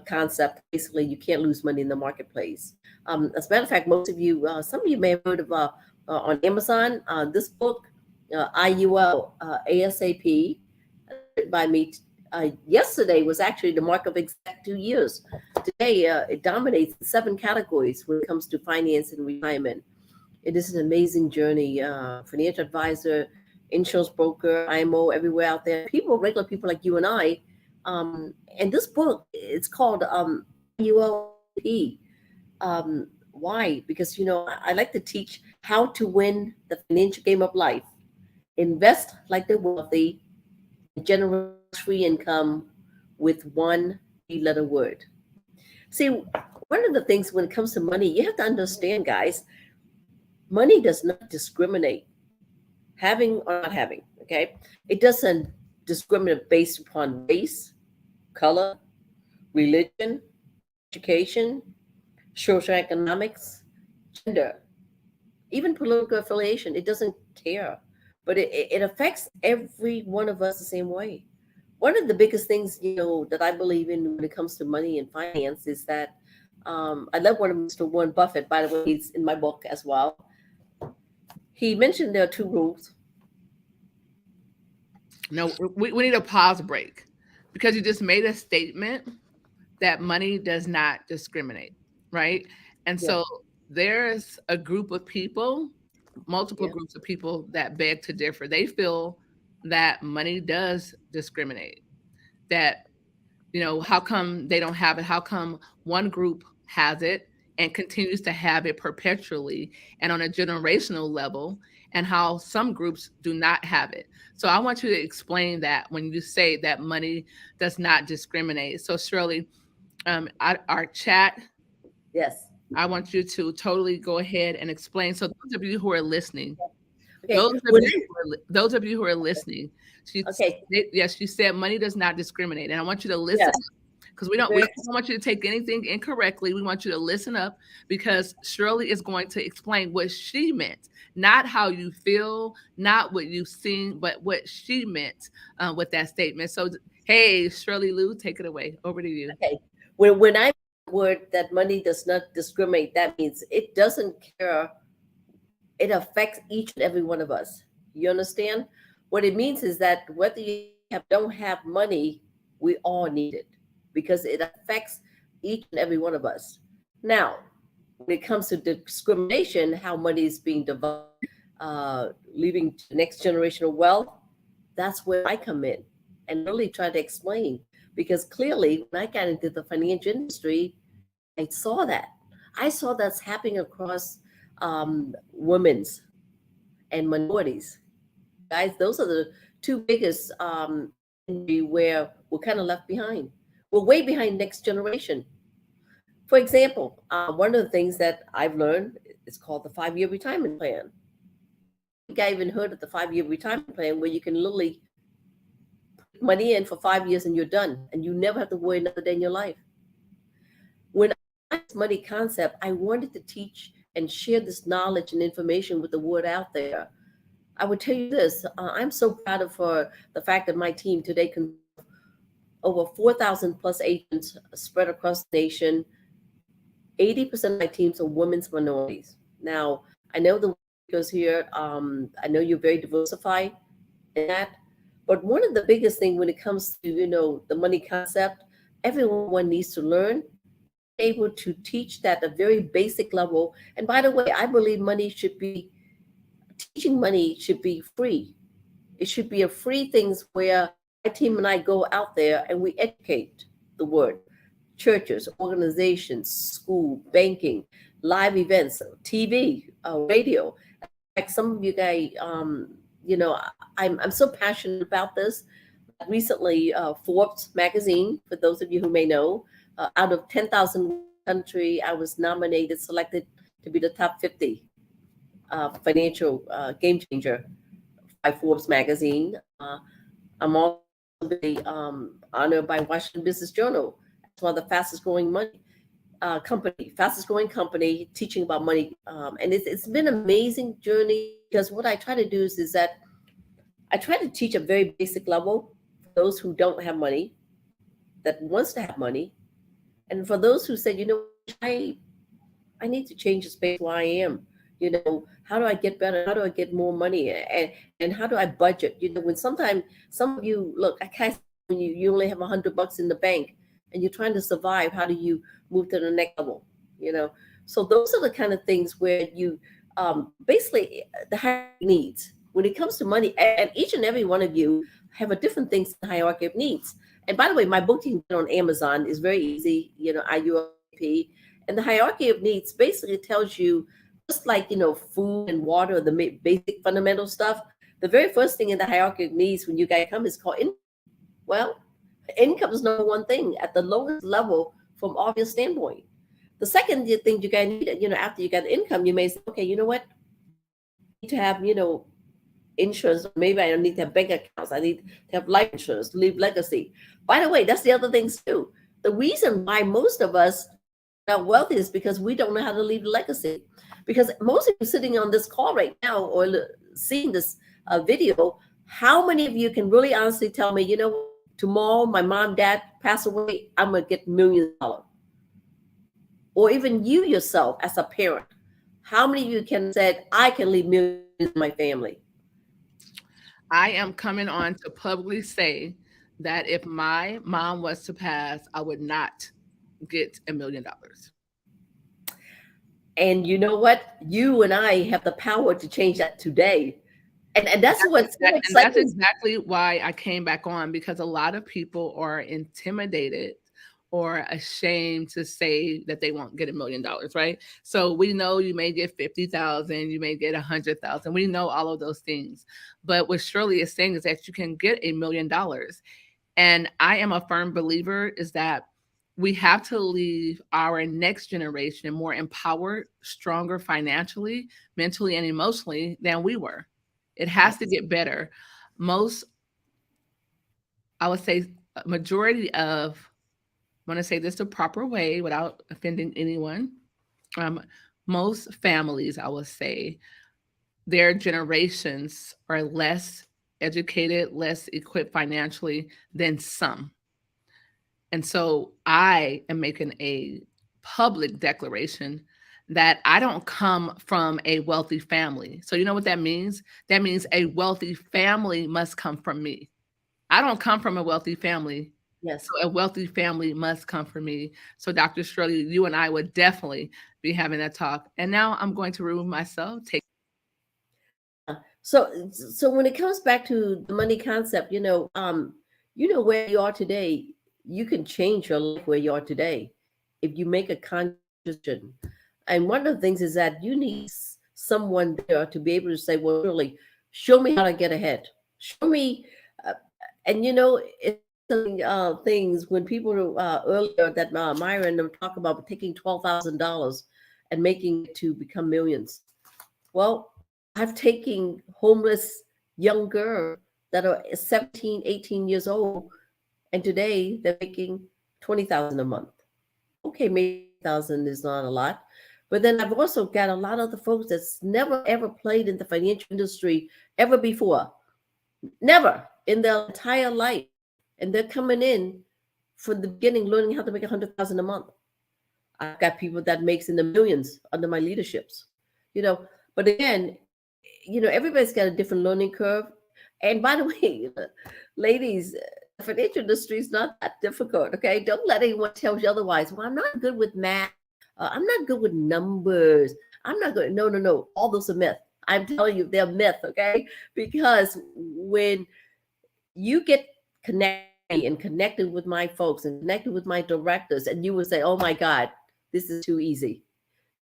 Concept. Basically, you can't lose money in the marketplace. As a matter of fact, most of you, some of you may have heard of on Amazon this book, IUL ASAP. By me yesterday was actually the mark of exact 2 years. Today, it dominates 7 categories when it comes to finance and retirement. It is an amazing journey. Financial advisor, insurance broker, IMO, everywhere out there. Regular people like you and I. And this book, it's called IULP. Why? Because, I like to teach how to win the financial game of life. invest like the wealthy, and generate free income with one three-letter word. See, one of the things when it comes to money, you have to understand, guys, money does not discriminate, having or not having, okay? It doesn't discriminate based upon race, color, religion, education, social economics, gender, even political affiliation. It doesn't care, but it affects every one of us the same way. One of the biggest things, that I believe in when it comes to money and finance is that I love one of Mr. Warren Buffett, by the way, he's in my book as well. He mentioned there are two rules. No, we need a pause break because you just made a statement that money does not discriminate, right? And Yeah. so there's a group of people, multiple Yeah. groups of people that beg to differ. They feel that money does discriminate, that, how come they don't have it? How come one group has it and continues to have it perpetually and on a generational level, and how some groups do not have it? So I want you to explain that when you say that money does not discriminate. So Shirley, our chat, Yes. I want you to totally go ahead and explain. So those of you who are listening, Okay. those of you who are listening, Okay. yes, she said money does not discriminate, and I want you to listen. Yes. Because we don't want you to take anything incorrectly. We want you to listen up because Shirley is going to explain what she meant, not how you feel, not what you've seen, but what she meant with that statement. So, hey, Shirley Lou, take it away. Over to you. Okay. When I word that money does not discriminate, that means it doesn't care. It affects each and every one of us. You understand? What it means is that whether you don't have money, we all need it because it affects each and every one of us. Now, when it comes to discrimination, how money is being divided, leaving to the next generation of wealth, that's where I come in and really try to explain. Because clearly, when I got into the financial industry, I saw that. I saw that's happening across women's and minorities. Guys, those are the two biggest where we're kind of left behind. We're way behind next generation. For example, one of the things that I've learned is called the 5-year retirement plan. I think I even heard of the 5-year retirement plan where you can literally put money in for 5 years and you're done, and you never have to worry another day in your life. When I had this money concept, I wanted to teach and share this knowledge and information with the word out there. I would tell you this, I'm so proud of the fact that my team today can over 4,000 plus agents spread across the nation. 80% of my teams are women's minorities. Now, I know the speakers here, I know you're very diversified in that, but one of the biggest things when it comes to, the money concept, everyone needs to learn, able to teach that at a very basic level. And by the way, I believe teaching money should be free. It should be a free things where my team and I go out there and we educate the word. Churches, organizations, school, banking, live events, TV, radio. Like some of you guys, I'm so passionate about this. Recently, Forbes magazine, for those of you who may know, out of 10,000 country, I was selected to be the top 50 financial game changer by Forbes magazine. I'm also honored by Washington Business Journal as one of the fastest growing company teaching about money. And it's been an amazing journey because what I try to do is that I try to teach a very basic level for those who don't have money, that wants to have money. And for those who said, I need to change the space where I am. How do I get better? How do I get more money? And how do I budget? When sometimes some of you look, I can't, when you only have $100 in the bank and you're trying to survive, how do you move to the next level? So those are the kind of things where you basically the hierarchy of needs when it comes to money, and each and every one of you have a different things in the hierarchy of needs. And by the way, my book you can get on Amazon is very easy, IUP. And the hierarchy of needs basically tells you, just like, food and water, the basic fundamental stuff, The very first thing in the hierarchy of needs when you guys come is called income. Well, income is number one thing at the lowest level from obvious standpoint. The second thing you guys need, after you got the income, you may say, okay, you know what? I need to have, insurance. Maybe I don't need to have bank accounts. I need to have life insurance, leave legacy. By the way, that's the other things too. The reason why most of us are wealthy is because we don't know how to leave a legacy. Because most of you sitting on this call right now or seeing this video, how many of you can really honestly tell me, tomorrow my mom, dad pass away, I'm going to get millions of dollars? Or even you yourself as a parent, how many of you can say, I can leave millions to my family? I am coming on to publicly say that if my mom was to pass, I would not get $1 million. And you know what? You and I have the power to change that today. And that's what's so And exciting. that's exactly why I came back on, because a lot of people are intimidated or ashamed to say that they won't get $1 million, right? So we know you may get 50,000, you may get 100,000. We know all of those things. But what Shirley is saying is that you can get $1 million. And I am a firm believer is that we have to leave our next generation more empowered, stronger financially, mentally, and emotionally than we were. It has to get better. I would say majority of, I want to say this the proper way without offending anyone. Most families, I would say, their generations are less educated, less equipped financially than some. And so I am making a public declaration that I don't come from a wealthy family. So you know what that means? That means a wealthy family must come from me. I don't come from a wealthy family. Yes. So a wealthy family must come from me. So Dr. Shirley, you and I would definitely be having that talk. And now I'm going to remove myself. So when it comes back to the money concept, where you are today, you can change your life where you are today if you make a conscious decision. And one of the things is that you need someone there to be able to say, well, really, show me how to get ahead. Show me, it's things when people earlier that Myra and them talk about taking $12,000 and making it to become millions. Well, I've taken homeless young girls that are 17, 18 years old, and today they're making $20,000 a month. Okay, maybe 1,000 is not a lot. But then I've also got a lot of the folks that's never, ever played in the financial industry ever before. Never in their entire life. And they're coming in from the beginning, learning how to make 100,000 a month. I've got people that makes in the millions under my leaderships, but again, everybody's got a different learning curve. And by the way, ladies, the financial industry is not that difficult. Okay. Don't let anyone tell you otherwise. Well, I'm not good with math. I'm not good with numbers. I'm not good. No. All those are myth. I'm telling you, they're myth. Okay. Because when you get connected with my folks and connected with my directors, and you will say, oh my God, this is too easy.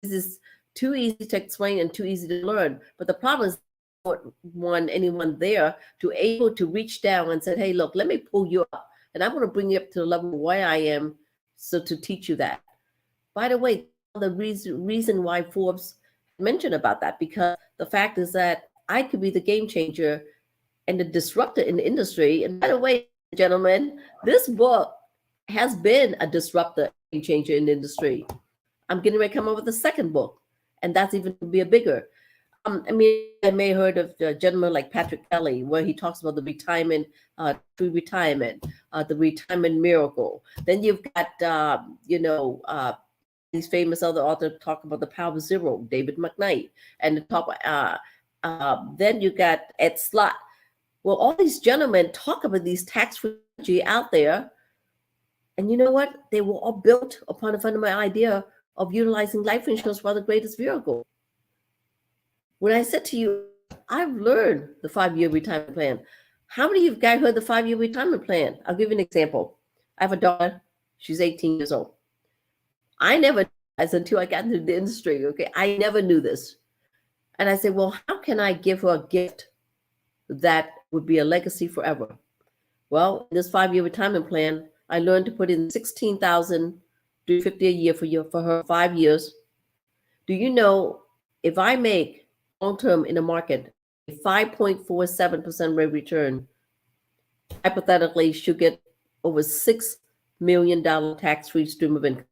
This is too easy to explain and too easy to learn. But the problem is anyone there to able to reach down and say, hey, look, let me pull you up. And I want to bring you up to the level where I am, so to teach you that. By the way, the reason why Forbes mentioned about that, because the fact is that I could be the game changer and the disruptor in the industry. And by the way, gentlemen, this book has been a disruptor, game changer in the industry. I'm getting ready to come up with a second book, and that's even to be a bigger. I may have heard of a gentleman like Patrick Kelly, where he talks about the retirement, pre-retirement, the retirement miracle. Then you've got, these famous other authors talk about the power of zero, David McKnight, and the top. Then you got Ed Slott. Well, all these gentlemen talk about these tax-free strategy out there, and you know what? They were all built upon the fundamental idea of utilizing life insurance for the greatest vehicle. When I said to you, I've learned the 5-year retirement plan. How many of you guys heard the 5-year retirement plan? I'll give you an example. I have a daughter. She's 18 years old. I never, until I got into the industry, okay, I never knew this. And I said, well, how can I give her a gift that would be a legacy forever. Well, in this 5-year retirement plan, I learned to put in $16,350 a year for her 5 years. Do you know if I make long term in the market a 5.47% rate of return, hypothetically, she'll get over $6 million tax-free stream of income.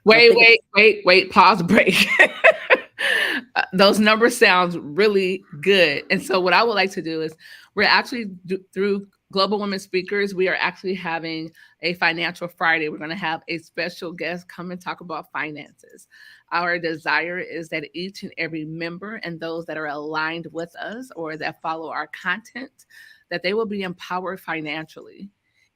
Wait, pause, break. Those numbers sound really good. And so what I would like to do is we're actually through Global Women Speakers, we are actually having a Financial Friday. We're going to have a special guest come and talk about finances. Our desire is that each and every member and those that are aligned with us or that follow our content, that they will be empowered financially.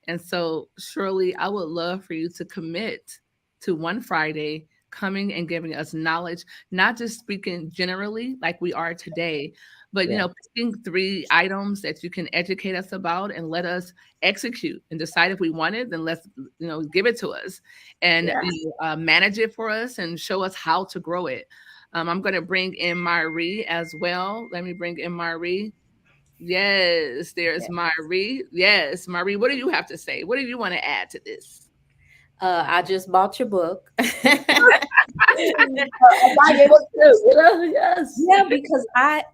And so, Shirley, I would love for you to commit to one Friday coming and giving us knowledge, not just speaking generally like we are today, but picking 3 items that you can educate us about and let us execute and decide if we want it, then let's give it to us and manage it for us and show us how to grow it. I'm going to bring in Marie as well. Let me bring in Marie. Yes, there's Marie. Yes, Marie, what do you have to say? What do you want to add to this? I just bought your book. Yes. Yeah, because I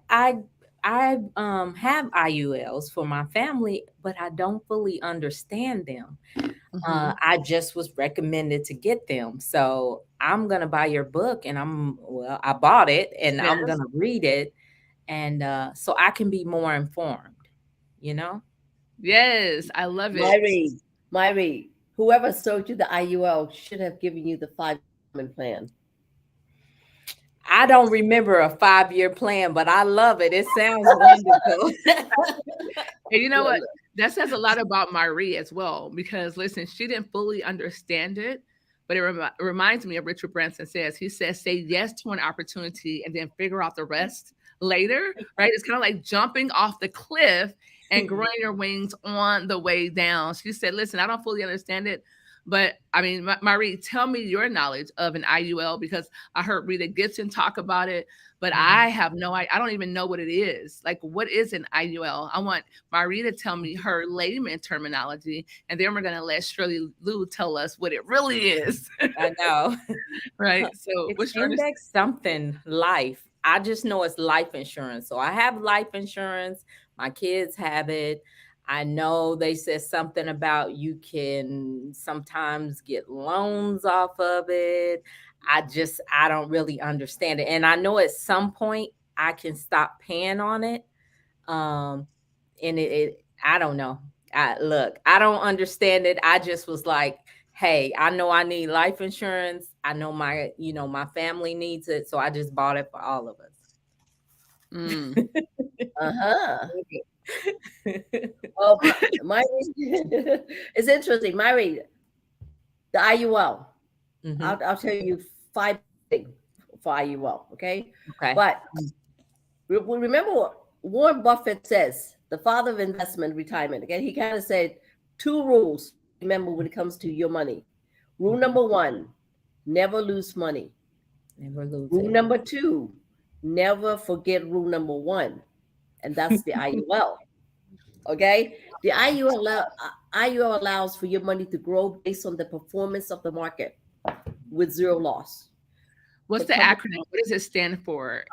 have IULs for my family, but I don't fully understand them. I just was recommended to get them. So I'm going to buy your book and I bought it and I'm going to read it. And so I can be more informed, Yes, I love it. Myri, whoever sold you the IUL should have given you the 5-year plan. I don't remember a 5-year plan, but I love it. It sounds wonderful. And you know what? That says a lot about Marie as well, because listen, she didn't fully understand it, but it reminds me of Richard Branson says. He says, say yes to an opportunity and then figure out the rest later, right? It's kind of like jumping off the cliff and growing your wings on the way down. She said, listen, I don't fully understand it, but I mean, Marie, tell me your knowledge of an IUL, because I heard Rita Gibson talk about it, but I have I don't even know what it is. Like, what is an IUL? I want Marie to tell me her layman terminology, and then we're going to let Shirley Lou tell us what it really is. I know. Right. So it's index something life. I just know it's life insurance. So I have life insurance. My kids have it. I know they said something about you can sometimes get loans off of it. I don't really understand it. And I know at some point I can stop paying on it. And I don't know. I don't understand it. I just was like, hey, I know I need life insurance. I know my family needs it. So I just bought it for all of us. Well, Myri, it's interesting. Myri, the IUL. I'll tell you 5 things for IUL. Okay. But remember what Warren Buffett says, the father of investment retirement. Again, he kind of said 2 rules. Remember when it comes to your money. Rule number 1, never lose money. Never lose. Rule number 2, never forget rule number 1. And that's the IUL. Okay? The IUL allows for your money to grow based on the performance of the market with 0 loss. What's the acronym? What does it stand for?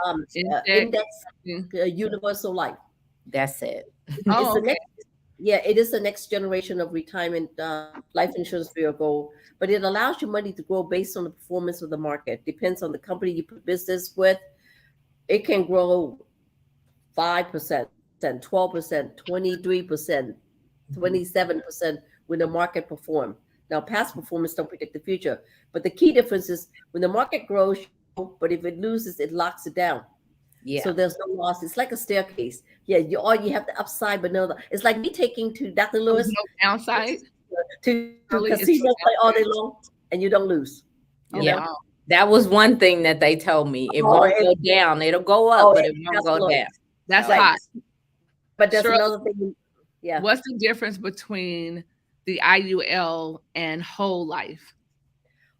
Index Universal Life. That's it. It is the next generation of retirement life insurance vehicle, but it allows your money to grow based on the performance of the market. Depends on the company you put business with. It can grow 5%, 12%, 23%, 27% when the market performs. Now, past performance don't predict the future, but the key difference is when the market grows, but if it loses, it locks it down. Yeah. So there's no loss. It's like a staircase. Yeah, you have the upside, but no, it's like me taking to Dr. Lewis. No downside. To casinos play all day long, and you don't lose. You know? That was one thing that they told me. It won't go down. It'll go up, but it won't go down. That's hot. But there's another thing. Yeah. What's the difference between the IUL and whole life?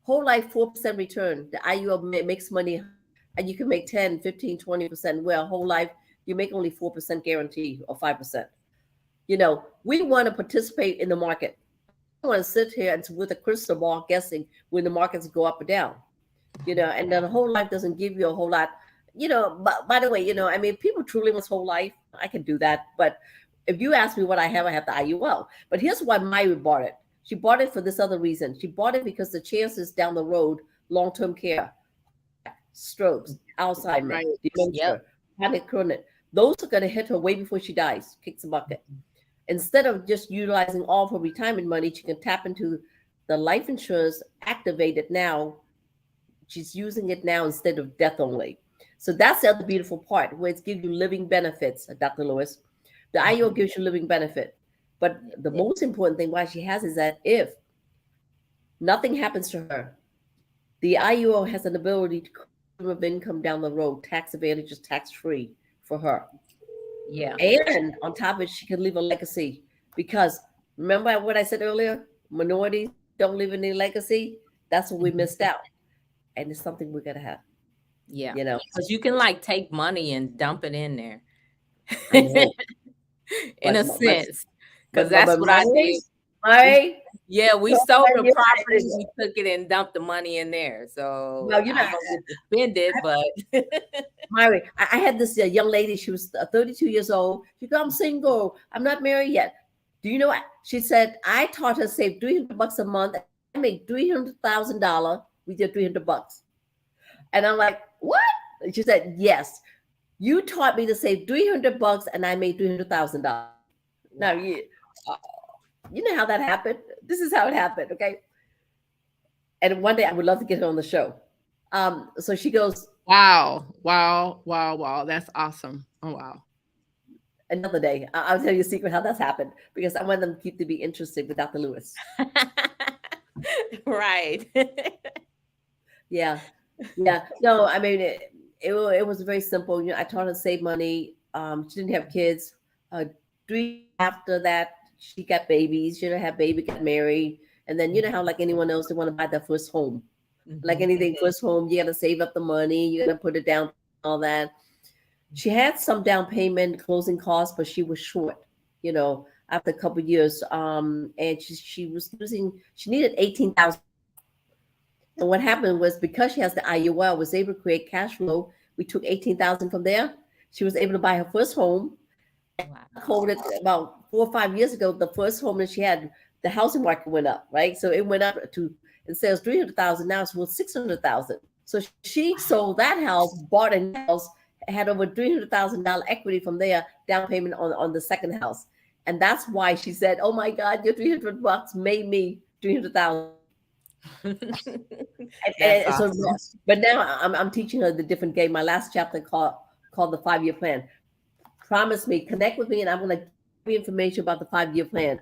Whole life, 4% return. The IUL makes money, and you can make 10, 15, 20%. Where whole life you make only 4% guarantee or 5%. You know, we want to participate in the market. I want to sit here and with a crystal ball guessing when the markets go up or down. You know, and then whole life doesn't give you a whole lot. You know, but by the way, you know, I mean, people truly want whole life. I can do that, but if you ask me what I have the IUL. But here's why Myra bought it. She bought it for this other reason. She bought it because the chances down the road, long-term care, strokes, Alzheimer's, Right. dementia, chronic chronic, those are going to hit her way before she dies, kicks the bucket. Instead of just utilizing all of her retirement money, she can tap into the life insurance, activate it now. She's using it now instead of death only. So that's the other beautiful part, where it's gives you living benefits, Dr. Lewis. The IUL gives you living benefit. But the most important thing why she has is that if nothing happens to her, the IUL has an ability to stream of income down the road, tax advantages, tax-free for her. Yeah. And on top of it, she can leave a legacy. Because remember what I said earlier? Minorities don't leave any legacy. That's what we missed out. And it's something we're going to have. Yeah. You know, Because you can like take money and dump it in there. I know. In a But- sense. Because that's what I did. Right? Yeah, we So sold then the you property, had we took it and dumped the money in there. So Well, you know, I don't get to spend it, but Myri, I had this young lady. She was 32 years old. She goes, I'm single. I'm not married yet. Do you know what? She said, I taught her to save $300 a month. I make $300,000 with your $300. And I'm like, what? And she said, yes. You taught me to save $300 and I made $300,000. Now, you know how that happened? This is how it happened, okay? And one day I would love to get her on the show. So she goes, Wow. That's awesome. Oh, wow. another day, I'll tell you a secret how that's happened because I want them to keep to be interested with Dr. Lewis. right. Yeah. No, I mean, it was very simple. You know, I taught her to save money. She didn't have kids. 3 after that, she got babies. She didn't have baby, got married. And then, you know how like anyone else, they want to buy their first home. Like anything, first home, you got to save up the money. You got to put it down, all that. She had some down payment, closing costs, but she was short, you know, after a couple of years. And she was she needed $18,000. And what happened was because she has the IUL, was able to create cash flow. We took $18,000 from there. She was able to buy her first home. Wow. Quoted about 4 or 5 years ago, the first home that she had, the housing market went up, right? So it went up to, instead of $300,000, now it's worth $600,000. So she sold that house, bought a house, had over $300,000 equity from there, down payment on the second house. And that's why she said, oh my God, your $300 made me $300,000. That's So, awesome. but now I'm teaching her the different game. My last chapter called the 5-year plan. Promise me, connect with me, and I'm going to give you information about the 5-year plan.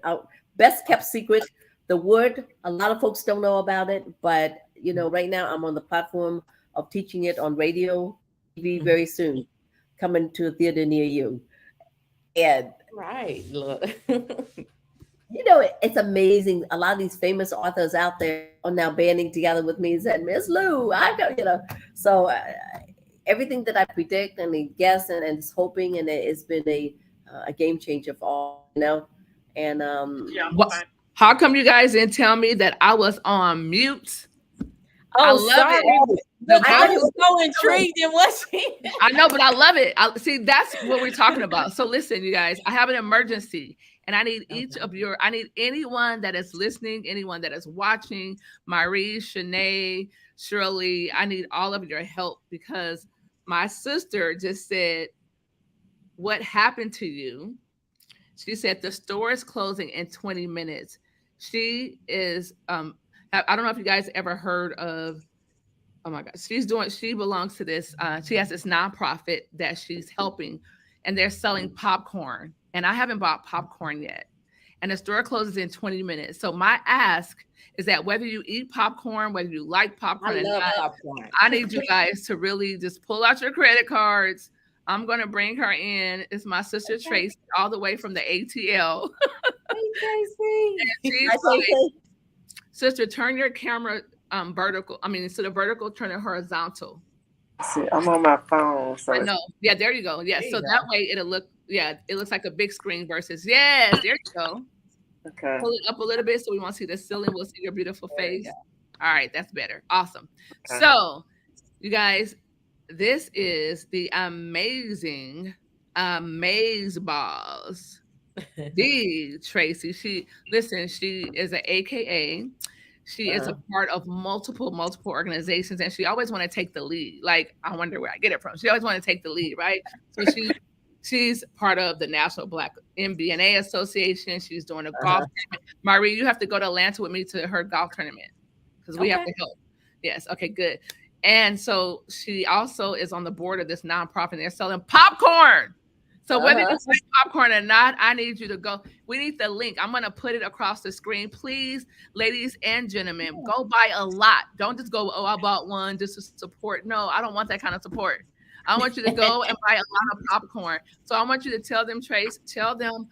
Best kept secret. The word, a lot of folks don't know about it, but you know, right now I'm on the platform of teaching it on radio, TV very soon, coming to a theater near you. And Right. Look. you know, it's amazing. A lot of these famous authors out there are now banding together with me and said, Miss Lou, I go, you know. So everything that I predict and guess and is hoping, and it's been a game changer for all, you know. And How come you guys didn't tell me that I was on mute? I Oh, love sorry. it. Look, I I was so intrigued in what she. I know, but I love it. See, that's what we're talking about. So listen, you guys, I have an emergency and I need each of I need anyone that is listening, anyone that is watching, Marie, Shanae, Shirley, I need all of your help because my sister just said, what happened to you? She said the store is closing in 20 minutes. She is, I don't know if you guys ever heard of, oh my God, she belongs to this, she has this nonprofit that she's helping and they're selling popcorn. And I haven't bought popcorn yet. And the store closes in 20 minutes. So my ask is that whether you eat popcorn, whether you like popcorn, I love popcorn. I need you guys to really just pull out your credit cards. I'm going to bring her in. It's my sister Tracy, all the way from the ATL. She's like, sister, turn your camera vertical. I mean, instead of vertical, turn it horizontal. See, I'm on my phone, so I know. Yeah, there you go. Yeah, There you so go. that way it'll look. Yeah, it looks like a big screen versus. Yes, there you go. okay. Pull it up a little bit so we want to see the ceiling. We'll see your beautiful face. All right, that's better. Awesome. Okay. So, you guys, this is the amazing Amaze Balls. The Tracy. She is an AKA. She is a part of multiple organizations, and she always want to take the lead. Like, I wonder where I get it from. She always want to take the lead, right? So she's part of the National Black MBNA Association. She's doing a golf tournament. Marie, you have to go to Atlanta with me to her golf tournament because we have to help. Yes. Okay, good. And so she also is on the board of this nonprofit. They're selling popcorn. So whether you like popcorn or not, I need you to go. We need the link. I'm going to put it across the screen. Please, ladies and gentlemen, go buy a lot. Don't just go, oh, I bought one just to support. No, I don't want that kind of support. I want you to go and buy a lot of popcorn. So I want you to tell them, Trace, tell them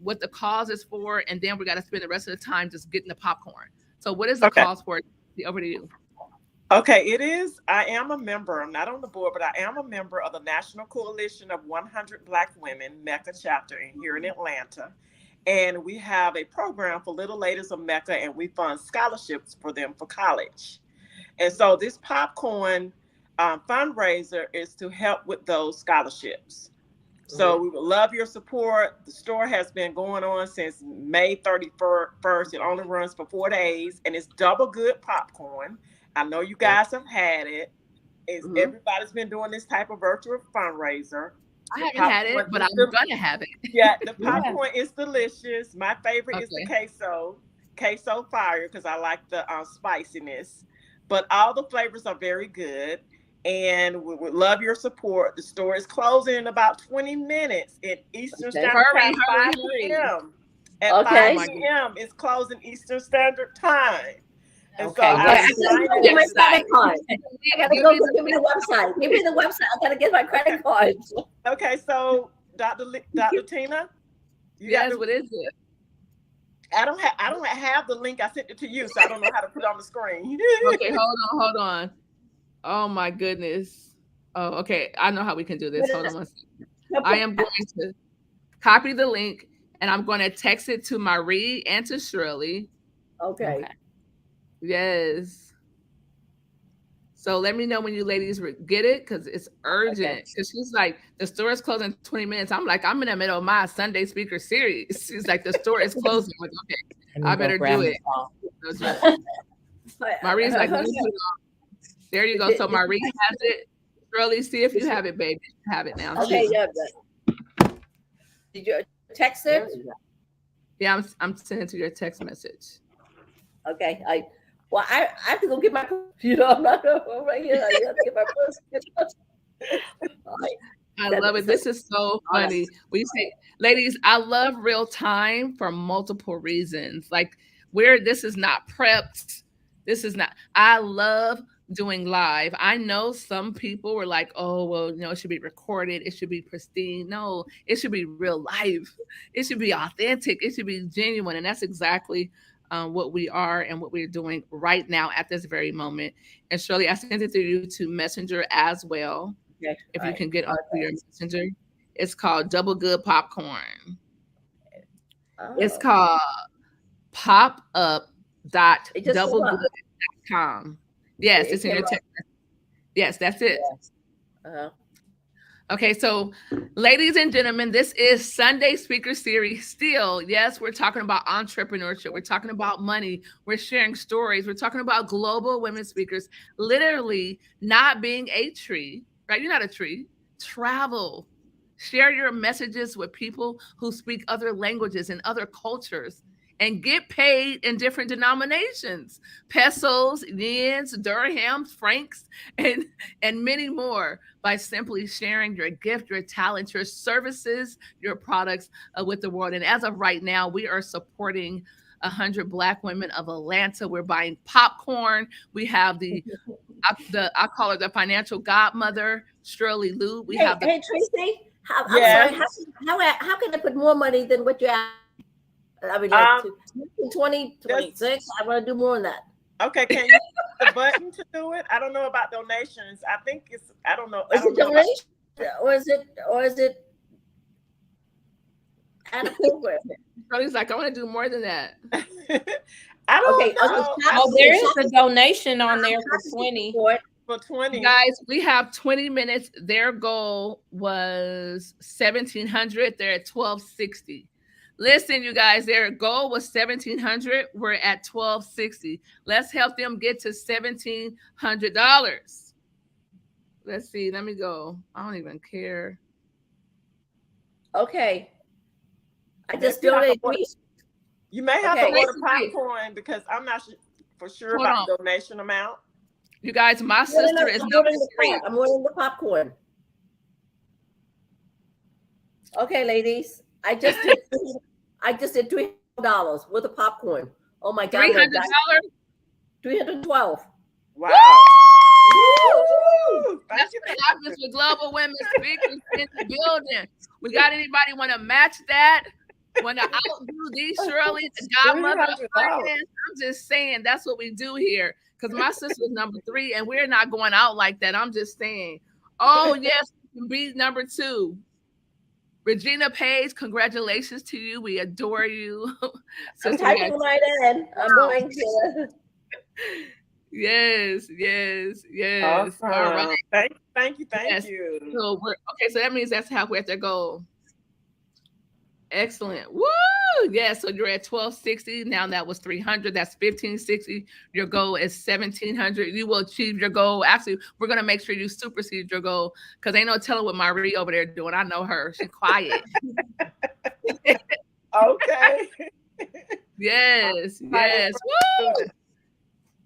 what the cause is for, and then we got to spend the rest of the time just getting the popcorn. So what is the cause for it? Over to you. Okay, it is. I am a member. I'm not on the board, but I am a member of the National Coalition of 100 Black Women, Mecca chapter here in Atlanta. And we have a program for little ladies of Mecca, and we fund scholarships for them for college. And so this popcorn fundraiser is to help with those scholarships. So we would love your support. The store has been going on since May 31st. It only runs for 4 days, and it's double good popcorn. I know you guys have had it. Everybody's been doing this type of virtual fundraiser. I haven't had it, but I'm gonna have it. Yeah, the popcorn is delicious. My favorite is the queso fire, because I like the spiciness. But all the flavors are very good, and we would love your support. The store is closing in about 20 minutes in Eastern Standard Time, 5 p.m. At 5 p.m. It's closing Eastern Standard Time. And so I give me my credit card. I gotta go give me the website. Give me the website. I gotta get my credit card. Okay, so Dr. Tina, what is it? I don't have the link. I sent it to you, so I don't know how to put it on the screen. Okay, hold on. Oh my goodness. Oh, okay. I know how we can do this. Hold on one second. I am going to copy the link, and I'm going to text it to Marie and to Shirley. Okay. Yes. So let me know when you ladies get it, because it's urgent. Because she's like, the store is closing in 20 minutes. I'm like, I'm in the middle of my Sunday speaker series. She's like, the store is closing. Like, okay, I better do it. Marie's like, there you go. So Marie has it. Shirley, see if you have it, baby. You have it now. Okay, yeah. Did you text it? Yeah, I'm sending to your text message. Okay, I have to go get my, I'm not right here. I have to get my purse. I love it. This is so funny. We say, ladies, I love real time for multiple reasons. Like, this is not prepped. I love doing live. I know some people were like, oh, well, it should be recorded. It should be pristine. No, it should be real life. It should be authentic. It should be genuine. And that's exactly what we are and what we're doing right now at this very moment. And Shirley, I sent it to you to Messenger as well. Okay, if you can get onto your Messenger. It's called Double Good Popcorn. It's called popup.doublegood.com. Yes, it's in your text. Yes, that's it. Yes. Okay, so ladies and gentlemen, this is Sunday Speaker Series. Still, yes, we're talking about entrepreneurship. We're talking about money. We're sharing stories. We're talking about global women speakers literally not being a tree, right? You're not a tree. Travel. Share your messages with people who speak other languages and other cultures, and get paid in different denominations: pesos, yens, dirhams, francs, and many more, by simply sharing your gift, your talent, your services, your products with the world. And as of right now, we are supporting 100 Black women of Atlanta. We're buying popcorn. We have I call her the financial godmother, Shirley Lou. Hey, Tracy, I'm sorry, how can I put more money than what you have? I mean, 2026. I want to do more than that. Okay, the button to do it. I don't know about donations. I think it's. I don't know. Is it donation or is it at a program? Shirley's like, I want to do more than that. I don't Okay, know. Oh, there is a donation on there for 20. For 20. Guys, we have 20 minutes. Their goal was 1,700. They're at 1,260. Listen, you guys, their goal was 1,700. We're at 1,260. Let's help them get to $1,700. Let's see. Let me go. I don't even care. Okay. I Maybe just I can donated. order- You may have Okay. to order popcorn because I'm not for sure Hold about the donation amount. You guys, my sister is I'm number ordering the 3. pot. I'm ordering the popcorn. Okay, ladies. I just did $300 worth of popcorn. Oh my God. $300? $312. Wow. Woo! Thank That's you. what happens with Global Women Speakers in the building. We got anybody want to match that? Want to outdo these Shirley, the godmother of $300. finance? I'm just saying that's what we do here. Because my sister's number 3, and we're not going out like that. I'm just saying. Oh yes, we can be number 2. Regina Page, congratulations to you. We adore you. I'm Sister, typing right in. I'm going to. yes. Awesome. All right. Thank you. Yes. So we're okay. So that means that's halfway at their goal. Excellent. Woo! Yeah. So you're at 1,260. Now that was 300. That's 1,560. Your goal is 1,700. You will achieve your goal. Actually, we're gonna make sure you supersede your goal because ain't no telling what Marie over there doing. I know her. She's quiet. Okay. Yes. Woo!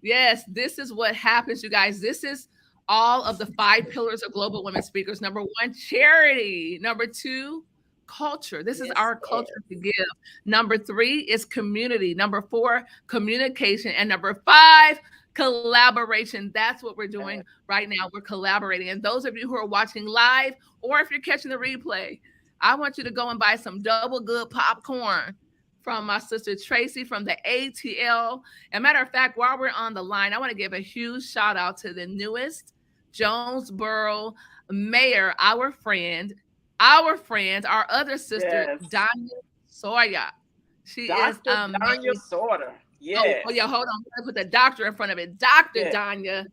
Yes. This is what happens, you guys. This is all of the 5 pillars of Global Women Speakers. Number 1, charity. Number 2, culture. This is our culture to give. Number 3 is community. Number 4, communication. And number 5, collaboration. That's what we're doing right now. We're collaborating. And those of you who are watching live, or if you're catching the replay, I want you to go and buy some double good popcorn from my sister Tracy from the ATL. As a matter of fact, while we're on the line, I want to give a huge shout out to the newest Jonesboro mayor, our friend, our other sister, Danya Sawyer. She is Danya Sawyer. Yes. Oh, yeah, hold on. I'm gonna put the doctor in front of it. Dr. Danya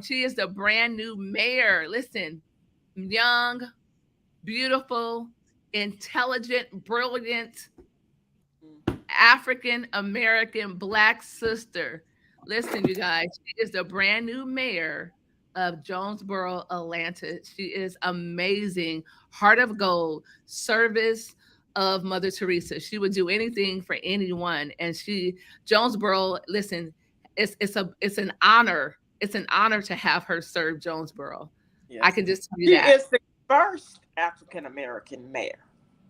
she is the brand new mayor. Listen, young, beautiful, intelligent, brilliant, African American Black sister. Listen, you guys, she is the brand new mayor of Jonesboro, Atlanta. She is amazing. Heart of gold, service of Mother Teresa. She would do anything for anyone. And Jonesboro, listen, it's an honor. It's an honor to have her serve Jonesboro. Yes. I can just tell you that. She is the first African American mayor.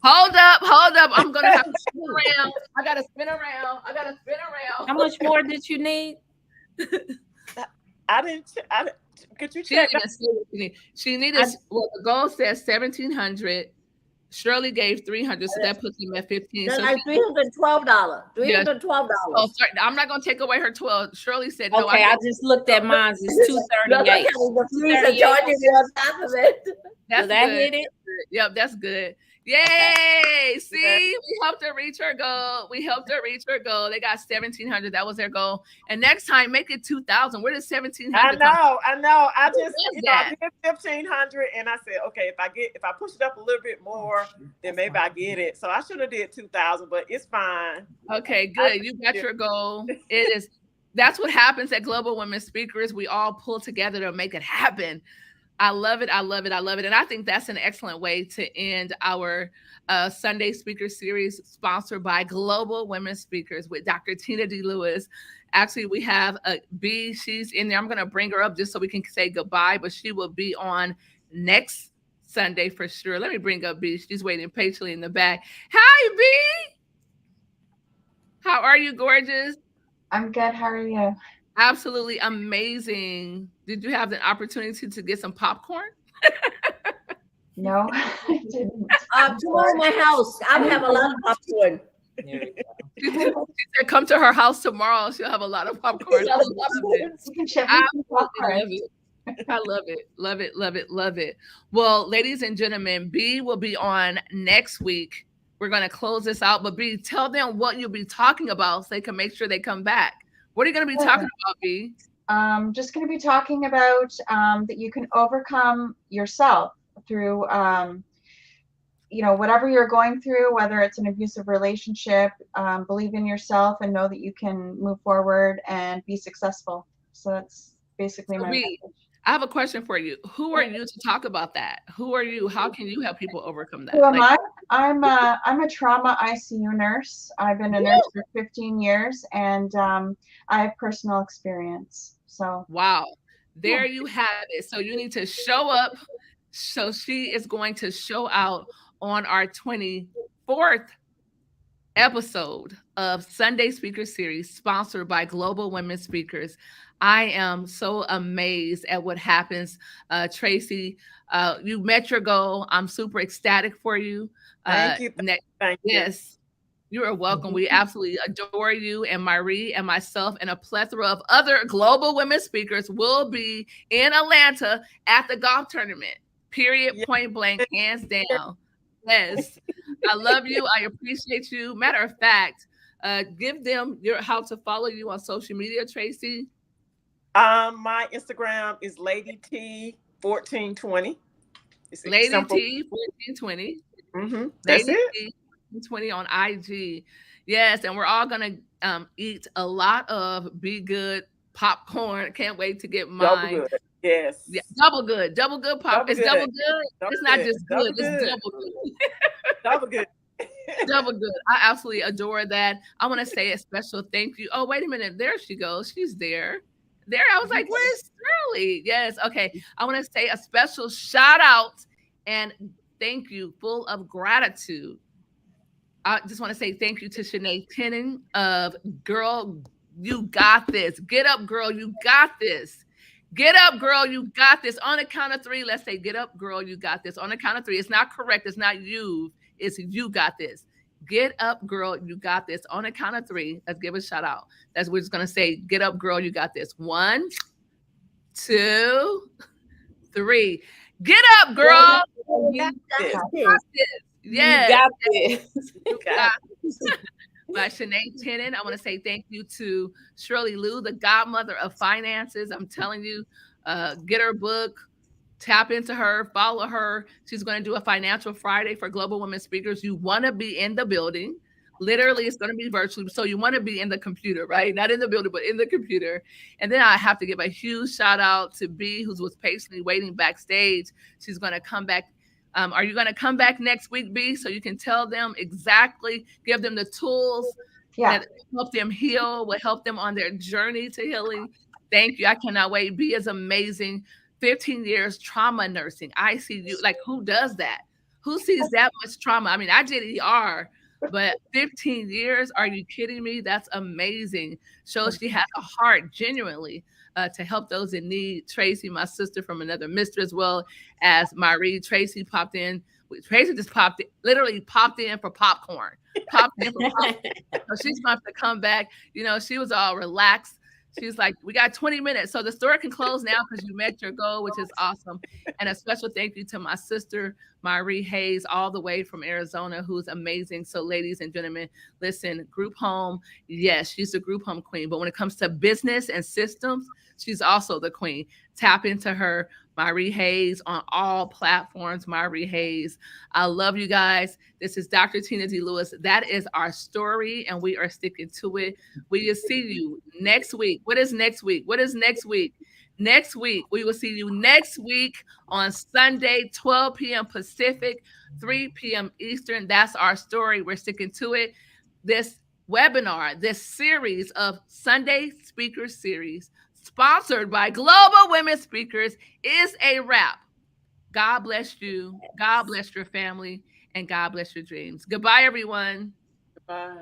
Hold up. I'm going to have to spin around. I got to spin around. How much more did you need? I didn't. Could you check? She needed, well, the goal says 1,700. Shirley gave 300, so that puts him at 15. So like $312. $312. Oh, sorry. I'm not going to take away her 12. Shirley said no. Okay, I just looked at mine. It's 238. That's that good. hit it? Yep, that's good. Yay! See, we helped her reach her goal. They got 1,700. That was their goal. And next time, make it 2,000. Where does 1,700? I know. I just I did 1,500, and I said, okay, if I push it up a little bit more, then maybe I get it. So I should have did 2,000, but it's fine. Okay, good. You got your goal. That's what happens at Global Women Speakers. We all pull together to make it happen. I love it. And I think that's an excellent way to end our Sunday Speaker Series sponsored by Global Women Speakers with Dr. Tina D. Lewis. Actually, we have a B. She's in there. I'm going to bring her up just so we can say goodbye, but she will be on next Sunday for sure. Let me bring up B. She's waiting patiently in the back. Hi, B. How are you, gorgeous? I'm good. How are you? Absolutely amazing. Did you have the opportunity to get some popcorn? No, I didn't. Tomorrow at my house, I have a lot of popcorn. There we go. She said, come to her house tomorrow. She'll have a lot of popcorn. I love it. You can ship I me some popcorn. love it. I love it. Love it. Love it. Love it. Well, ladies and gentlemen, B will be on next week. We're going to close this out, but B, tell them what you'll be talking about so they can make sure they come back. What are you going to be talking about, B? Just going to be talking about that you can overcome yourself through, whatever you're going through, whether it's an abusive relationship, believe in yourself and know that you can move forward and be successful. So that's basically So my B, message. I have a question for you. Who are you to talk about that? Who are you? How can you help people overcome that? Who am I? I'm a trauma ICU nurse. I've been a nurse for 15 years, and I have personal experience. So wow, there you have it. So you need to show up. So she is going to show out on our 24th episode of Sunday Speaker Series, sponsored by Global Women Speakers. I am so amazed at what happens. Tracy, you met your goal. I'm super ecstatic for you. Thank you. Thank you. Yes, you are welcome. We absolutely adore you, and Marie and myself and a plethora of other global women speakers will be in Atlanta at the golf tournament. Period, Yes. point blank, hands down. Yes, I love you. I appreciate you. Matter of fact, give them how to follow you on social media, Tracy. My Instagram is Lady T1420. Lady T1420. That's Lady it. T1420 on IG. Yes, and we're all gonna eat a lot of Be Good popcorn. Can't wait to get mine. Double good. Yes. Yeah, double good pop. Double It's good. double good. Double It's not good. just Double good. It's good. double good. Double good. Double good. I absolutely adore that. I want to say a special thank you. Oh, wait a minute. There she goes. She's there. There. I was like, where's Shirley? Yes. Okay. I want to say a special shout out and thank you, full of gratitude. I just want to say thank you to Shanae Tenen of Girl, You Got This. Get up, girl. You got this. Get up, girl. You got this. On the count of three, let's say, get up, girl. You got this. On the count of three. It's not correct. It's not you. It's you got this. Get up, girl. You got this. On the count of three, let's give a shout out. That's what we're just going to say. Get up, girl. You got this. 1, 2, 3. Get up, girl. You got this. Yes. You got this. You got By Shanae Tenen. I want to say thank you to Shirley Liu, the godmother of finances. I'm telling you, get her book, tap into her, follow her. She's going to do a Financial Friday for Global Women Speakers. You want to be in the building. Literally, it's going to be virtually. So you want to be in the computer, right? Not in the building, but in the computer. And then I have to give a huge shout out to B, who was patiently waiting backstage. She's going to come back. Are you going to come back next week, B, so you can tell them exactly, give them the tools that help them heal, will help them on their journey to healing? Thank you. I cannot wait. B is amazing. 15 years trauma nursing, ICU. Like, who does that? Who sees that much trauma? I mean, I did ER, but 15 years? Are you kidding me? That's amazing. Shows she has a heart, genuinely, to help those in need. Tracy, my sister from another mister, as well as Marie. Tracy popped in. Tracy just literally popped in for popcorn. Popped in for popcorn. So she's going to come back. You know, she was all relaxed. She's like, we got 20 minutes. So the store can close now because you met your goal, which is awesome. And a special thank you to my sister, Marie Hayes, all the way from Arizona, who's amazing. So ladies and gentlemen, listen, group home, yes, she's the group home queen. But when it comes to business and systems, she's also the queen. Tap into her, Marie Hayes, on all platforms. Marie Hayes. I love you guys. This is Dr. Tina D. Lewis. That is our story, and we are sticking to it. We will see you next week. What is next week? What is next week? Next week, we will see you next week on Sunday, 12 p.m. Pacific, 3 p.m. Eastern. That's our story. We're sticking to it. This webinar, this series of Sunday Speaker Series, sponsored by Global Women Speakers, is a wrap. God bless you. God bless your family. And God bless your dreams. Goodbye, everyone. Bye.